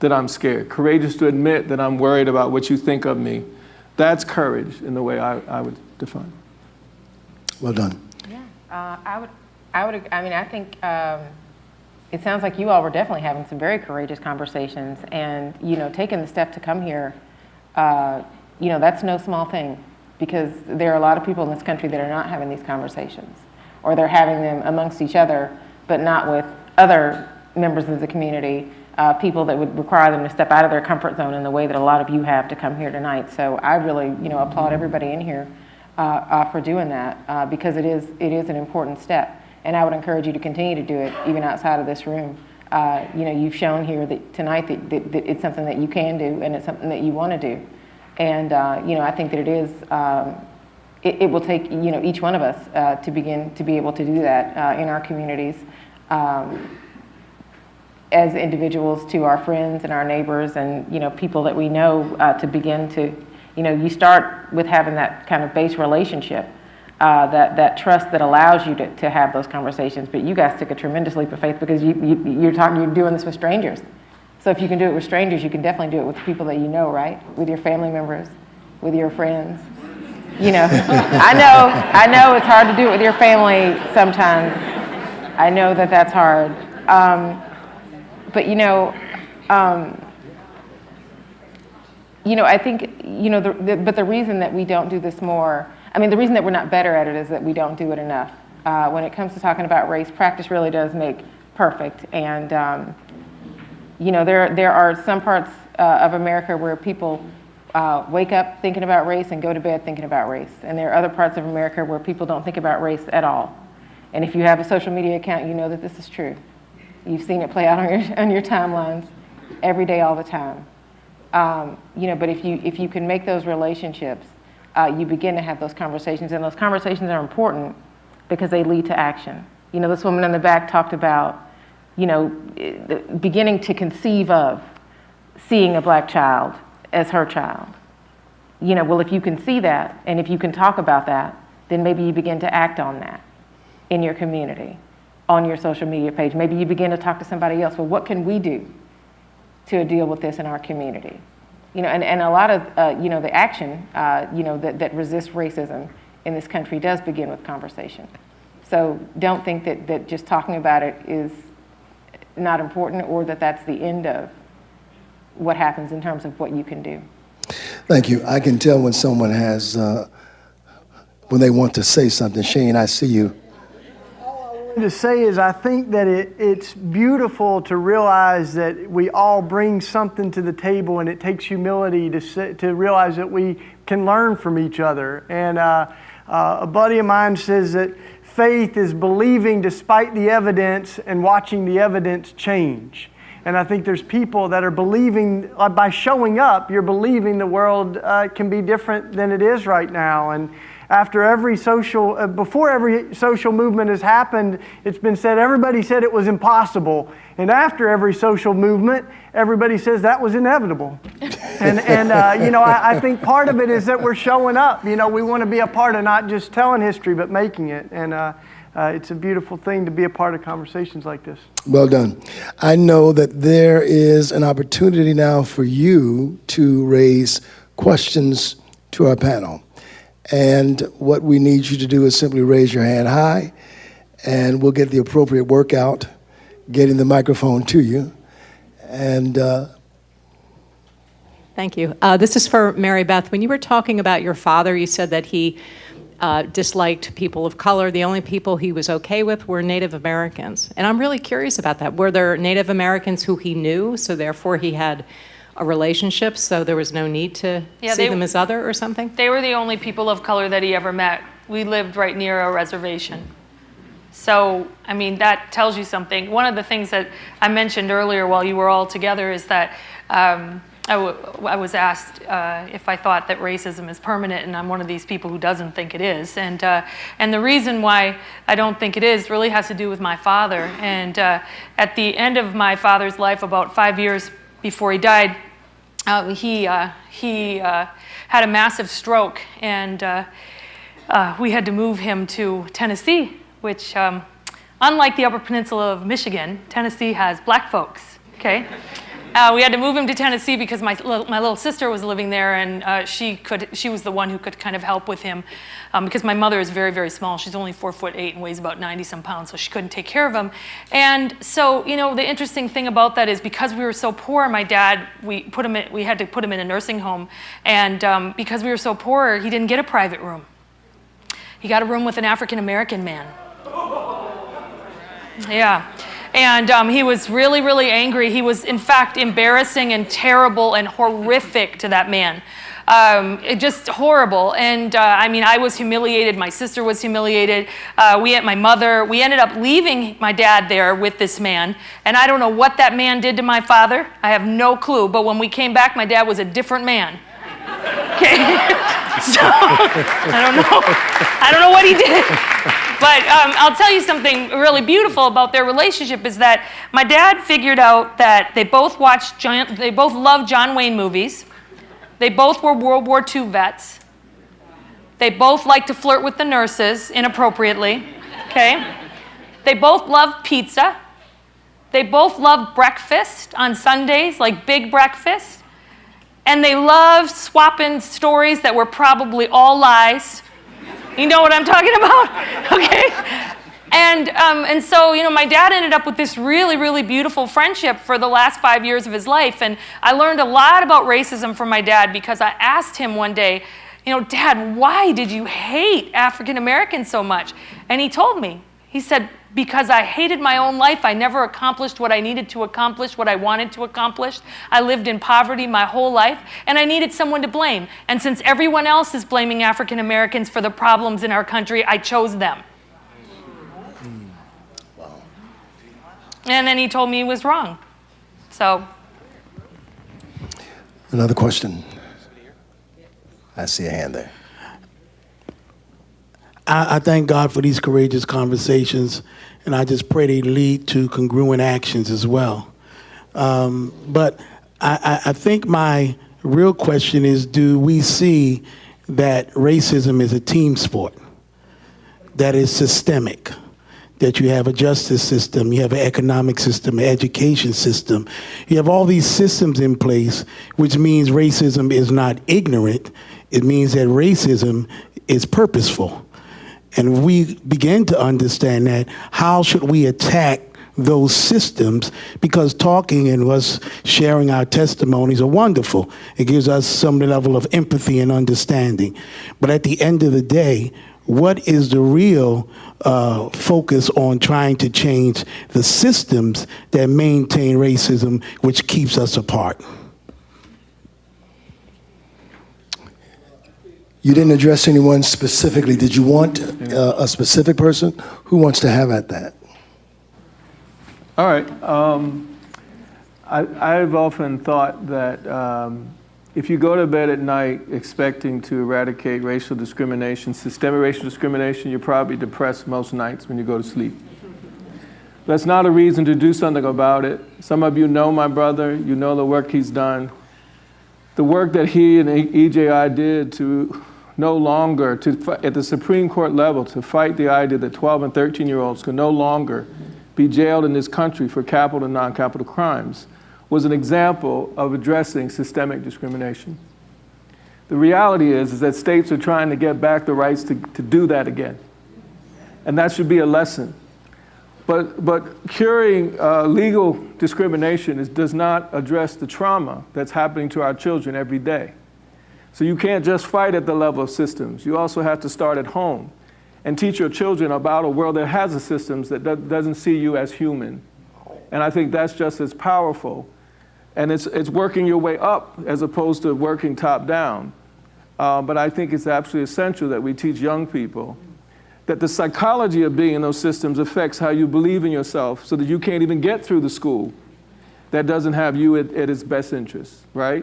that I'm scared, courageous to admit that I'm worried about what you think of me. That's courage in the way I would define it. Well done. Yeah, I think it sounds like you all were definitely having some very courageous conversations, and taking the step to come here, that's no small thing, because there are a lot of people in this country that are not having these conversations, or they're having them amongst each other, but not with other members of the community, people that would require them to step out of their comfort zone in the way that a lot of you have to come here tonight. So I really, applaud everybody in here for doing that, because it is an important step. And I would encourage you to continue to do it even outside of this room. You've shown here that tonight that it's something that you can do, and it's something that you want to do. And I think that it is. It will take each one of us to begin to be able to do that in our communities, as individuals, to our friends and our neighbors, and people that we know, to begin to you start with having that kind of base relationship. That trust that allows you to have those conversations. But you guys took a tremendous leap of faith, because you're doing this with strangers. So if you can do it with strangers, you can definitely do it with people that you know, right? With your family members, with your friends. I know it's hard to do it with your family sometimes. I know that that's hard. But I think but the reason that we don't do this more. The reason that we're not better at it is that we don't do it enough. When it comes to talking about race, practice really does make perfect. And, there are some parts of America where people wake up thinking about race and go to bed thinking about race. And there are other parts of America where people don't think about race at all. And if you have a social media account, you know that this is true. You've seen it play out on your timelines every day, all the time. But if you can make those relationships, you begin to have those conversations, and those conversations are important because they lead to action. This woman in the back talked about, beginning to conceive of seeing a black child as her child. Well, if you can see that, and if you can talk about that, then maybe you begin to act on that in your community, on your social media page. Maybe you begin to talk to somebody else. Well, what can we do to deal with this in our community? And a lot of, the action, that resists racism in this country does begin with conversation. So don't think that just talking about it is not important, or that that's the end of what happens in terms of what you can do. Thank you. I can tell when someone has, when they want to say something. Shane, I see you. To say is, I think that it's beautiful to realize that we all bring something to the table, and it takes humility to realize that we can learn from each other. And a buddy of mine says that faith is believing despite the evidence and watching the evidence change. And I think there's people that are believing, by showing up, you're believing the world can be different than it is right now. And after every before every social movement has happened, it's been said, everybody said it was impossible. And after every social movement, everybody says that was inevitable. I think part of it is that we're showing up. We want to be a part of not just telling history, but making it. And it's a beautiful thing to be a part of conversations like this. Well done. I know that there is an opportunity now for you to raise questions to our panel. And what we need you to do is simply raise your hand high, and we'll get the appropriate workout, getting the microphone to you. And thank you. This is for Mary Beth. When you were talking about your father, you said that he disliked people of color. The only people he was okay with were Native Americans. And I'm really curious about that. Were there Native Americans who he knew, so therefore he had a relationship, so there was no need to see them as other or something? They were the only people of color that he ever met. We lived right near a reservation. So, that tells you something. One of the things that I mentioned earlier while you were all together is that I was asked if I thought that racism is permanent, and I'm one of these people who doesn't think it is. And the reason why I don't think it is really has to do with my father. And at the end of my father's life, about 5 years before he died, he had a massive stroke, and we had to move him to Tennessee, which, unlike the Upper Peninsula of Michigan, Tennessee has black folks, okay? We had to move him to Tennessee because my little sister was living there, and she was the one who could kind of help with him, because my mother is very, very small. She's only 4'8" and weighs about 90-some pounds, so she couldn't take care of him. And so, the interesting thing about that is because we were so poor, my dad, we had to put him in a nursing home, and because we were so poor, he didn't get a private room. He got a room with an African-American man. Yeah. And he was really, really angry. He was, in fact, embarrassing and terrible and horrific to that man. Just horrible. And I was humiliated. My sister was humiliated. We ended up leaving my dad there with this man. And I don't know what that man did to my father. I have no clue. But when we came back, my dad was a different man. Okay. So, I don't know what he did. But I'll tell you something really beautiful about their relationship is that my dad figured out that they both loved John Wayne movies. They both were World War II vets. They both liked to flirt with the nurses inappropriately. Okay. They both loved pizza. They both loved breakfast on Sundays, like big breakfast. And they loved swapping stories that were probably all lies. You know what I'm talking about? Okay? And so, my dad ended up with this really, really beautiful friendship for the last 5 years of his life. And I learned a lot about racism from my dad because I asked him one day, Dad, why did you hate African Americans so much? And he told me, he said, because I hated my own life. I never accomplished what I needed to accomplish, what I wanted to accomplish. I lived in poverty my whole life, and I needed someone to blame. And since everyone else is blaming African Americans for the problems in our country, I chose them. Wow. And then he told me he was wrong. So. Another question. I see a hand there. I thank God for these courageous conversations, and I just pray they lead to congruent actions as well. But I think my real question is, do we see that racism is a team sport, that is systemic, that you have a justice system, you have an economic system, an education system. You have all these systems in place, which means racism is not ignorant. It means that racism is purposeful. And we begin to understand that, how should we attack those systems? Because talking and us sharing our testimonies are wonderful. It gives us some level of empathy and understanding. But at the end of the day, what is the real focus on trying to change the systems that maintain racism, which keeps us apart? You didn't address anyone specifically. Did you want a specific person? Who wants to have at that? All right. I've often thought that if you go to bed at night expecting to eradicate racial discrimination, systemic racial discrimination, you're probably depressed most nights when you go to sleep. That's not a reason to do something about it. Some of you know my brother. You know the work he's done. The work that he and EJI did to no longer, at the Supreme Court level, to fight the idea that 12 and 13-year-olds could no longer be jailed in this country for capital and non-capital crimes, was an example of addressing systemic discrimination. The reality is that states are trying to get back the rights to do that again. And that should be a lesson. But curing legal discrimination does not address the trauma that's happening to our children every day. So you can't just fight at the level of systems. You also have to start at home and teach your children about a world that has the systems that doesn't see you as human. And I think that's just as powerful. And it's working your way up as opposed to working top down. But I think it's absolutely essential that we teach young people that the psychology of being in those systems affects how you believe in yourself, so that you can't even get through the school that doesn't have you at its best interest, right?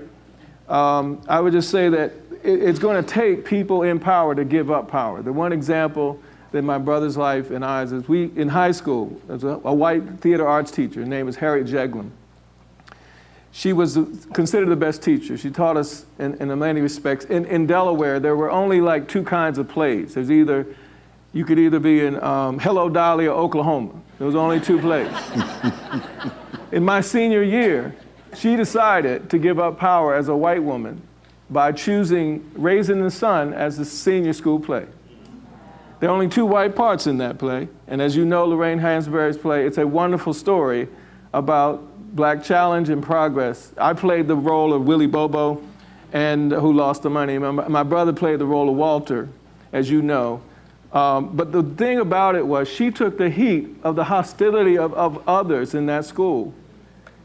I would just say that it's going to take people in power to give up power. The one example in my brother's life and ours is in high school, there was a white theater arts teacher. Her name was Harriet Jeglin. She was considered the best teacher. She taught us in many respects. In Delaware, there were only like two kinds of plays. You could either be in Hello Dolly or Oklahoma. There was only two plays. In my senior year, she decided to give up power as a white woman by choosing Raising the Sun as the senior school play. There are only 2 white parts in that play, and as you know, Lorraine Hansberry's play, it's a wonderful story about black challenge and progress. I played the role of Willie Bobo, and who lost the money. My brother played the role of Walter, as you know. But the thing about it was she took the heat of the hostility of others in that school,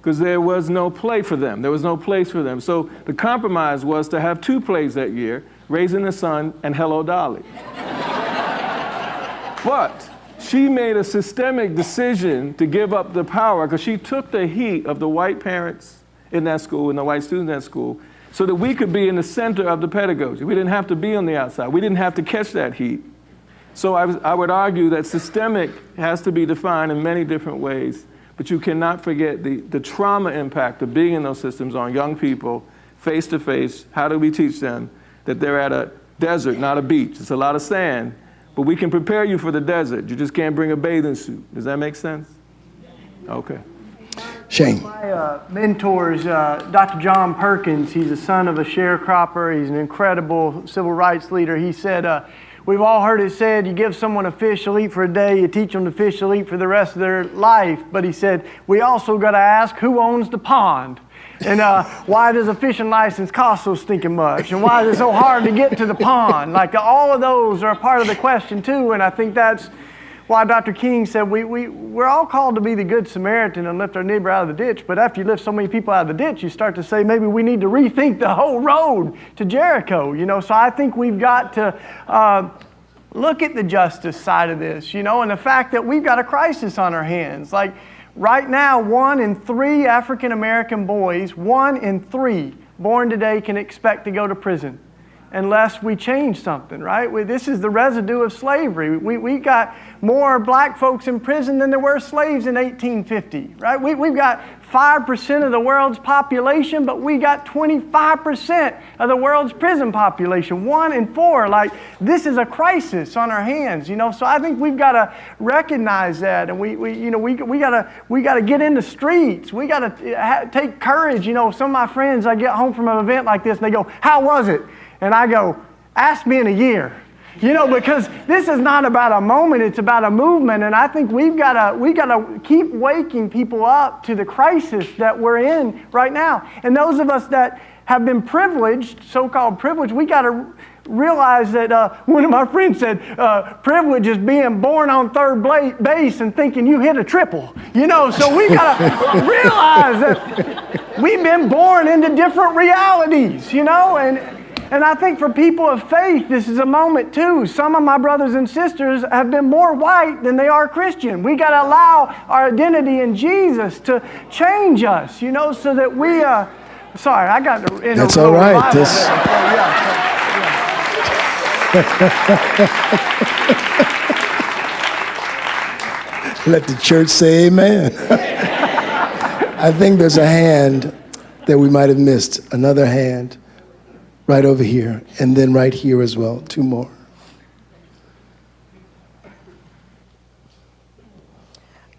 because there was no play for them. There was no place for them. So the compromise was to have 2 plays that year, Raising the Sun and Hello, Dolly. But she made a systemic decision to give up the power, because she took the heat of the white parents in that school and the white students in that school, so that we could be in the center of the pedagogy. We didn't have to be on the outside. We didn't have to catch that heat. So I would argue that systemic has to be defined in many different ways, but you cannot forget the trauma impact of being in those systems on young people, face to face. How do we teach them that they're at a desert, not a beach? It's a lot of sand, but we can prepare you for the desert. You just can't bring a bathing suit. Does that make sense? Okay. Shane. My mentor is Dr. John Perkins. He's the son of a sharecropper. He's an incredible civil rights leader. He said, we've all heard it said, you give someone a fish, they'll eat for a day, you teach them to fish, they'll eat for the rest of their life. But he said, we also got to ask, who owns the pond? And why does a fishing license cost so stinking much? And why is it so hard to get to the pond? Like, all of those are a part of the question too, and I think that's why Dr. King said we're all called to be the good Samaritan and lift our neighbor out of the ditch, but after you lift so many people out of the ditch, you start to say maybe we need to rethink the whole road to Jericho, you know? So I think we've got to look at the justice side of this, you know, and the fact that we've got a crisis on our hands. Like, right now, 1 in 3 African-American boys, 1 in 3 born today can expect to go to prison unless we change something, right? This is the residue of slavery. We got more black folks in prison than there were slaves in 1850, right? We've got 5% of the world's population, but we got 25% of the world's prison population, 1 in 4. Like, this is a crisis on our hands, you know? So I think we've got to recognize that, and we got to get in the streets. We got to take courage. You know, some of my friends, I get home from an event like this, and they go, "How was it?" And I go, "Ask me in a year." You know, because this is not about a moment, it's about a movement. And I think we gotta keep waking people up to the crisis that we're in right now. And those of us that have been privileged, so-called privileged, we gotta realize that one of my friends said, privilege is being born on third base and thinking you hit a triple. You know, so we gotta realize that we've been born into different realities, you know, and I think for people of faith, this is a moment too. Some of my brothers and sisters have been more white than they are Christian. We got to allow our identity in Jesus to change us, you know, so that we, sorry, I got to. That's all right. Let the church say amen. I think there's a hand that we might have missed. Another hand. Right over here, and then right here as well. 2 more.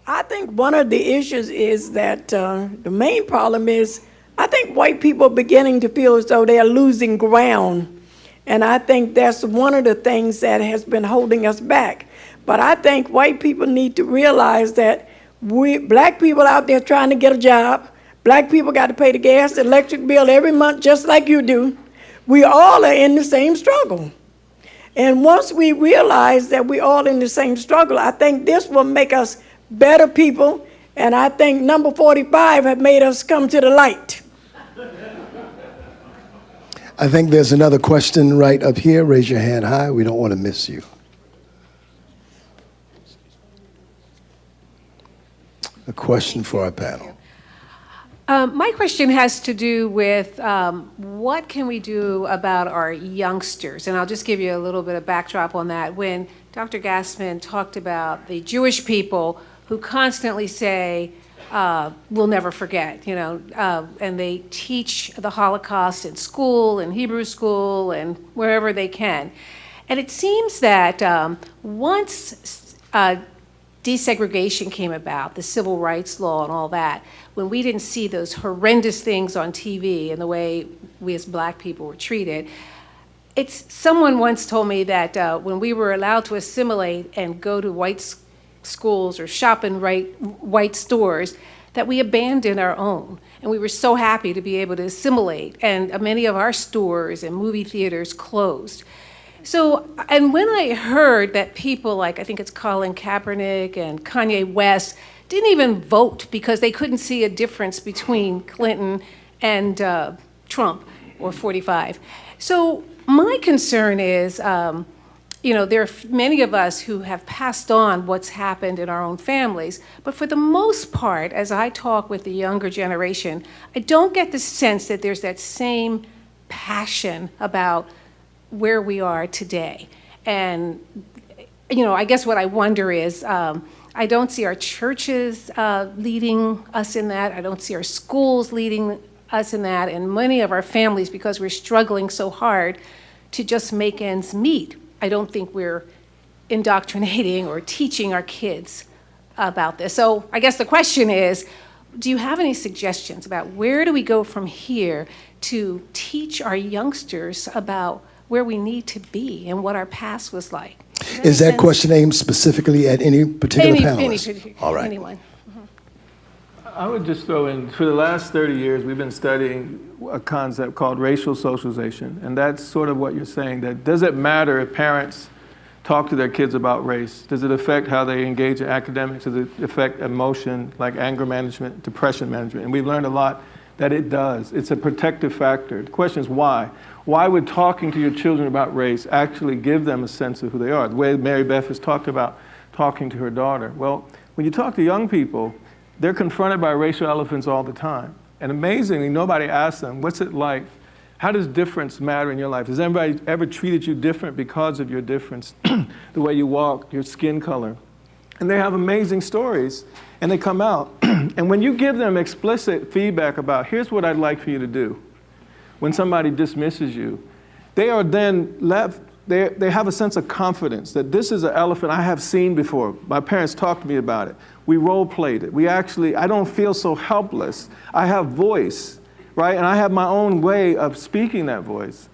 I think one of the issues is that the main problem is I think white people are beginning to feel as though they are losing ground. And I think that's one of the things that has been holding us back. But I think white people need to realize that black people out there trying to get a job, black people got to pay the gas, the electric bill every month just like you do. We all are in the same struggle. And once we realize that we're all in the same struggle, I think this will make us better people. And I think number 45 have made us come to the light. I think there's another question right up here. Raise your hand high. We don't want to miss you. A question for our panel. My question has to do with what can we do about our youngsters? And I'll just give you a little bit of backdrop on that. When Dr. Gassman talked about the Jewish people who constantly say, we'll never forget, you know, and they teach the Holocaust in school, in Hebrew school, and wherever they can. And it seems that once desegregation came about, the civil rights law and all that, when we didn't see those horrendous things on TV and the way we as black people were treated, someone once told me that when we were allowed to assimilate and go to white schools or shop in white stores, that we abandoned our own. And we were so happy to be able to assimilate. And many of our stores and movie theaters closed. So, and when I heard that people like, I think it's Colin Kaepernick and Kanye West, didn't even vote because they couldn't see a difference between Clinton and Trump or 45. So my concern is, there are many of us who have passed on what's happened in our own families, but for the most part, as I talk with the younger generation, I don't get the sense that there's that same passion about where we are today. And, I guess what I wonder is, I don't see our churches leading us in that. I don't see our schools leading us in that, and many of our families, because we're struggling so hard to just make ends meet. I don't think we're indoctrinating or teaching our kids about this. So I guess the question is, do you have any suggestions about where do we go from here to teach our youngsters about where we need to be and what our past was like? Is that question aimed specifically at any particular panelist? All right. Anyone. I would just throw in, for the last 30 years, we've been studying a concept called racial socialization. And that's sort of what you're saying, that does it matter if parents talk to their kids about race? Does it affect how they engage in academics? Does it affect emotion, like anger management, depression management? And we've learned a lot that it does. It's a protective factor. The question is why? Why would talking to your children about race actually give them a sense of who they are? The way Mary Beth has talked about talking to her daughter. Well, when you talk to young people, they're confronted by racial elephants all the time. And amazingly, nobody asks them, what's it like? How does difference matter in your life? Has anybody ever treated you different because of your difference? The way you walk, your skin color. And they have amazing stories, and they come out. And when you give them explicit feedback about, here's what I'd like for you to do, when somebody dismisses you, they are then left, they have a sense of confidence that this is an elephant I have seen before. My parents talked to me about it. We role played it. I don't feel so helpless. I have voice, right? And I have my own way of speaking that voice.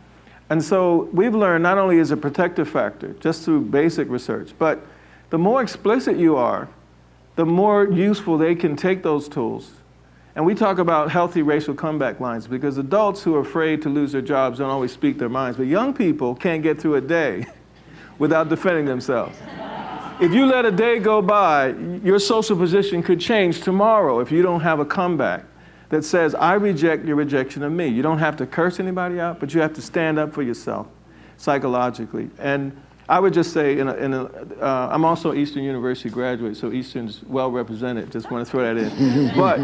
And so we've learned not only is a protective factor, just through basic research, but the more explicit you are, the more useful they can take those tools. And we talk about healthy racial comeback lines because adults who are afraid to lose their jobs don't always speak their minds, but young people can't get through a day without defending themselves. If you let a day go by, your social position could change tomorrow if you don't have a comeback that says, I reject your rejection of me. You don't have to curse anybody out, but you have to stand up for yourself psychologically. And I would just say, I'm also Eastern University graduate, so Eastern's well represented. Just want to throw that in. But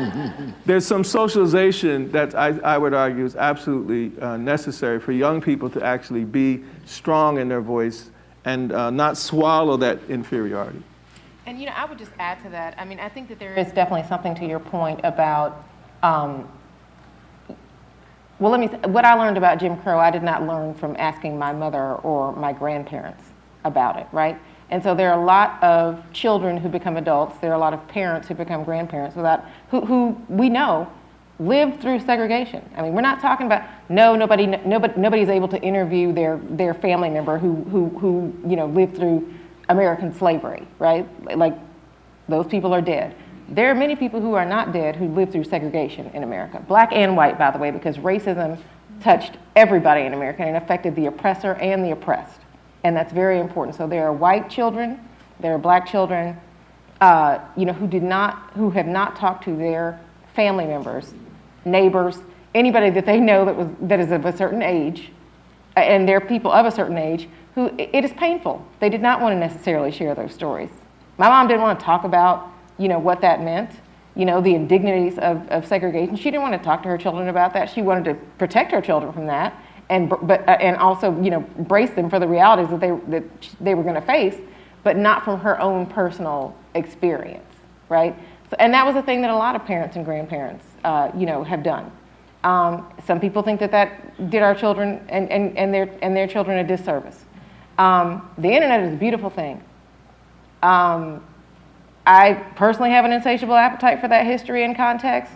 there's some socialization that I would argue is absolutely necessary for young people to actually be strong in their voice and not swallow that inferiority. And I would just add to that. I mean, I think that there is definitely something to your point about, what I learned about Jim Crow, I did not learn from asking my mother or my grandparents about it, right? And so there are a lot of children who become adults, there are a lot of parents who become grandparents who we know lived through segregation. I mean, we're not talking about, nobody's able to interview their family member who lived through American slavery, right? Like, those people are dead. There are many people who are not dead who lived through segregation in America. Black and white, by the way, because racism touched everybody in America and affected the oppressor and the oppressed. And that's very important. So there are white children, there are black children, who have not talked to their family members, neighbors, anybody that they know that is of a certain age, and they're people of a certain age who it is painful. They did not want to necessarily share those stories. My mom didn't want to talk about, what that meant, the indignities of segregation. She didn't want to talk to her children about that. She wanted to protect her children from that, and also, brace them for the realities that they were going to face, but not from her own personal experience, right? So, and that was a thing that a lot of parents and grandparents, have done. Some people think that did our children and their children a disservice. The internet is a beautiful thing. I personally have an insatiable appetite for that history and context,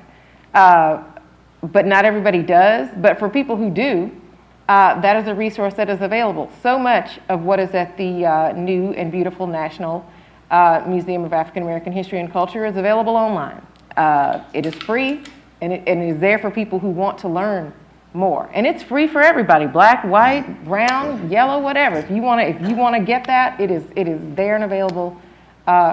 but not everybody does. But for people who do, that is a resource that is available. So much of what is at the new and beautiful National Museum of African American History and Culture is available online. It is free, and it is there for people who want to learn more. And it's free for everybody, black, white, brown, yellow, whatever. If you want to get that, it is there and available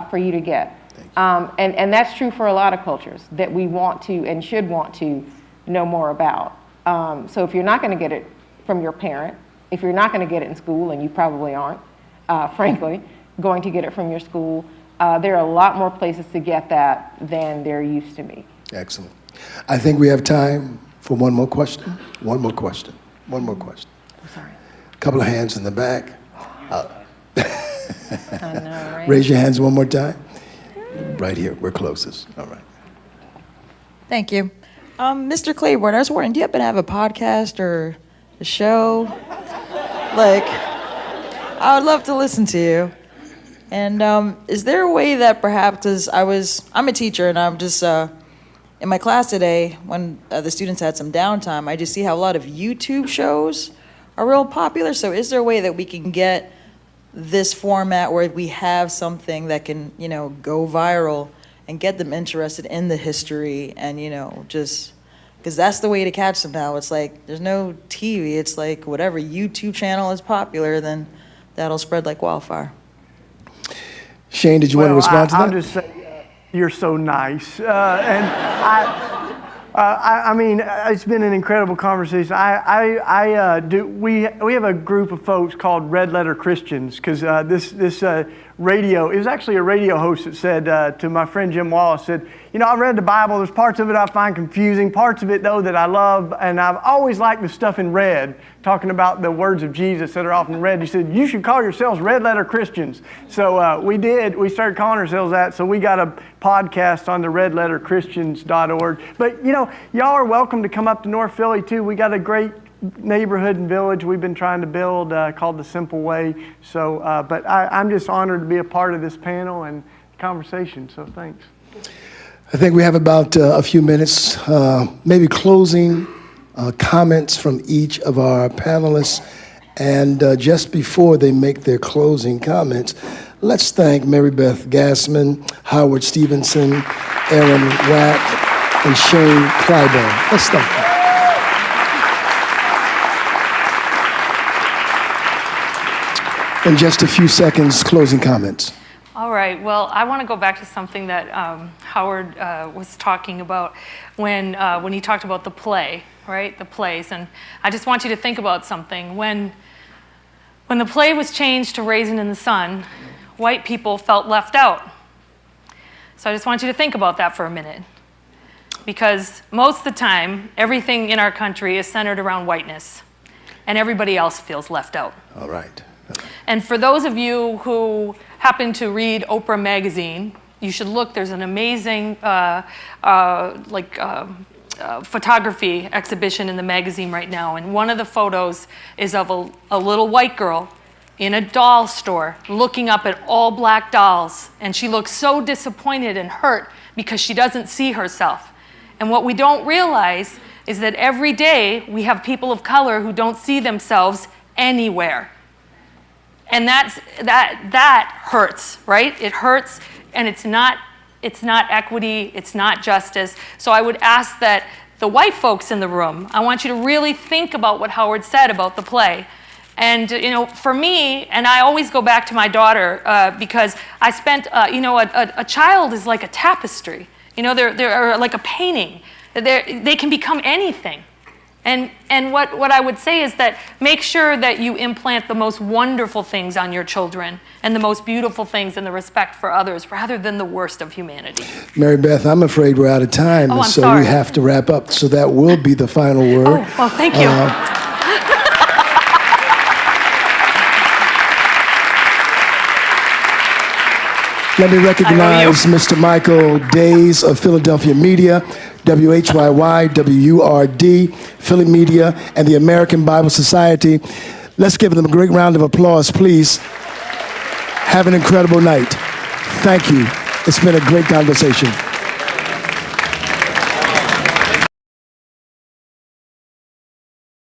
for you to get. And that's true for a lot of cultures that we want to and should want to know more about. So if you're not going to get it from your parent, if you're not going to get it in school, and you probably aren't, frankly, going to get it from your school, there are a lot more places to get that than there used to be. Excellent. I think we have time for one more question. One more question. One more question. I'm sorry. A couple of hands in the back. I know, right? Raise your hands one more time. Right here. We're closest. All right. Thank you. Mr. Claiborne, I was wondering, do you happen to have a podcast or a show? Like, I would love to listen to you. And is there a way that perhaps, I'm a teacher and I'm just, in my class today, when the students had some downtime, I just see how a lot of YouTube shows are real popular. So is there a way that we can get this format where we have something that can, go viral and get them interested in the history and, just, because that's the way to catch them now. It's like, there's no TV. It's like whatever YouTube channel is popular, then that'll spread like wildfire. Shane, did you want to respond to that? I'll just say, you're so nice. And I mean, it's been an incredible conversation. We have a group of folks called Red Letter Christians, because this radio, it was actually a radio host that said to my friend Jim Wallace, said, I read the Bible, there's parts of it I find confusing, parts of it though that I love, and I've always liked the stuff in red, talking about the words of Jesus that are often read. He said, you should call yourselves Red Letter Christians. So we started calling ourselves that, so we got a podcast on the redletterchristians.org. But y'all are welcome to come up to North Philly too. We got a great neighborhood and village we've been trying to build called The Simple Way. So, but I'm just honored to be a part of this panel and conversation, so thanks. I think we have about a few minutes, maybe closing comments from each of our panelists. And just before they make their closing comments, let's thank Mary Beth Gassman, Howard Stevenson, Aaron Wack, and Shane Claiborne. Let's thank them. In just a few seconds, closing comments. All right, well, I want to go back to something that Howard was talking about when he talked about the play, right? The plays. And I just want you to think about something. When the play was changed to Raisin in the Sun, white people felt left out. So I just want you to think about that for a minute. Because most of the time, everything in our country is centered around whiteness, and everybody else feels left out. All right. And for those of you who happen to read Oprah magazine, you should look. There's an amazing photography exhibition in the magazine right now. And one of the photos is of a little white girl in a doll store looking up at all black dolls. And she looks so disappointed and hurt because she doesn't see herself. And what we don't realize is that every day we have people of color who don't see themselves anywhere. And that hurts, right? It hurts, and it's not equity, it's not justice. So I would ask that the white folks in the room, I want you to really think about what Howard said about the play. And for me, and I always go back to my daughter because I spent, a child is like a tapestry. They're like a painting. They can become anything. And what I would say is that make sure that you implant the most wonderful things on your children and the most beautiful things and the respect for others rather than the worst of humanity. Mary Beth, I'm afraid we're out of time, and so sorry. we have to wrap up. So that will be the final word. Oh, well, thank you. Let me recognize Mr. Michael Days of Philadelphia Media, WHYY, WURD, Philly Media, and the American Bible Society. Let's give them a great round of applause, please. Have an incredible night. Thank you. It's been a great conversation.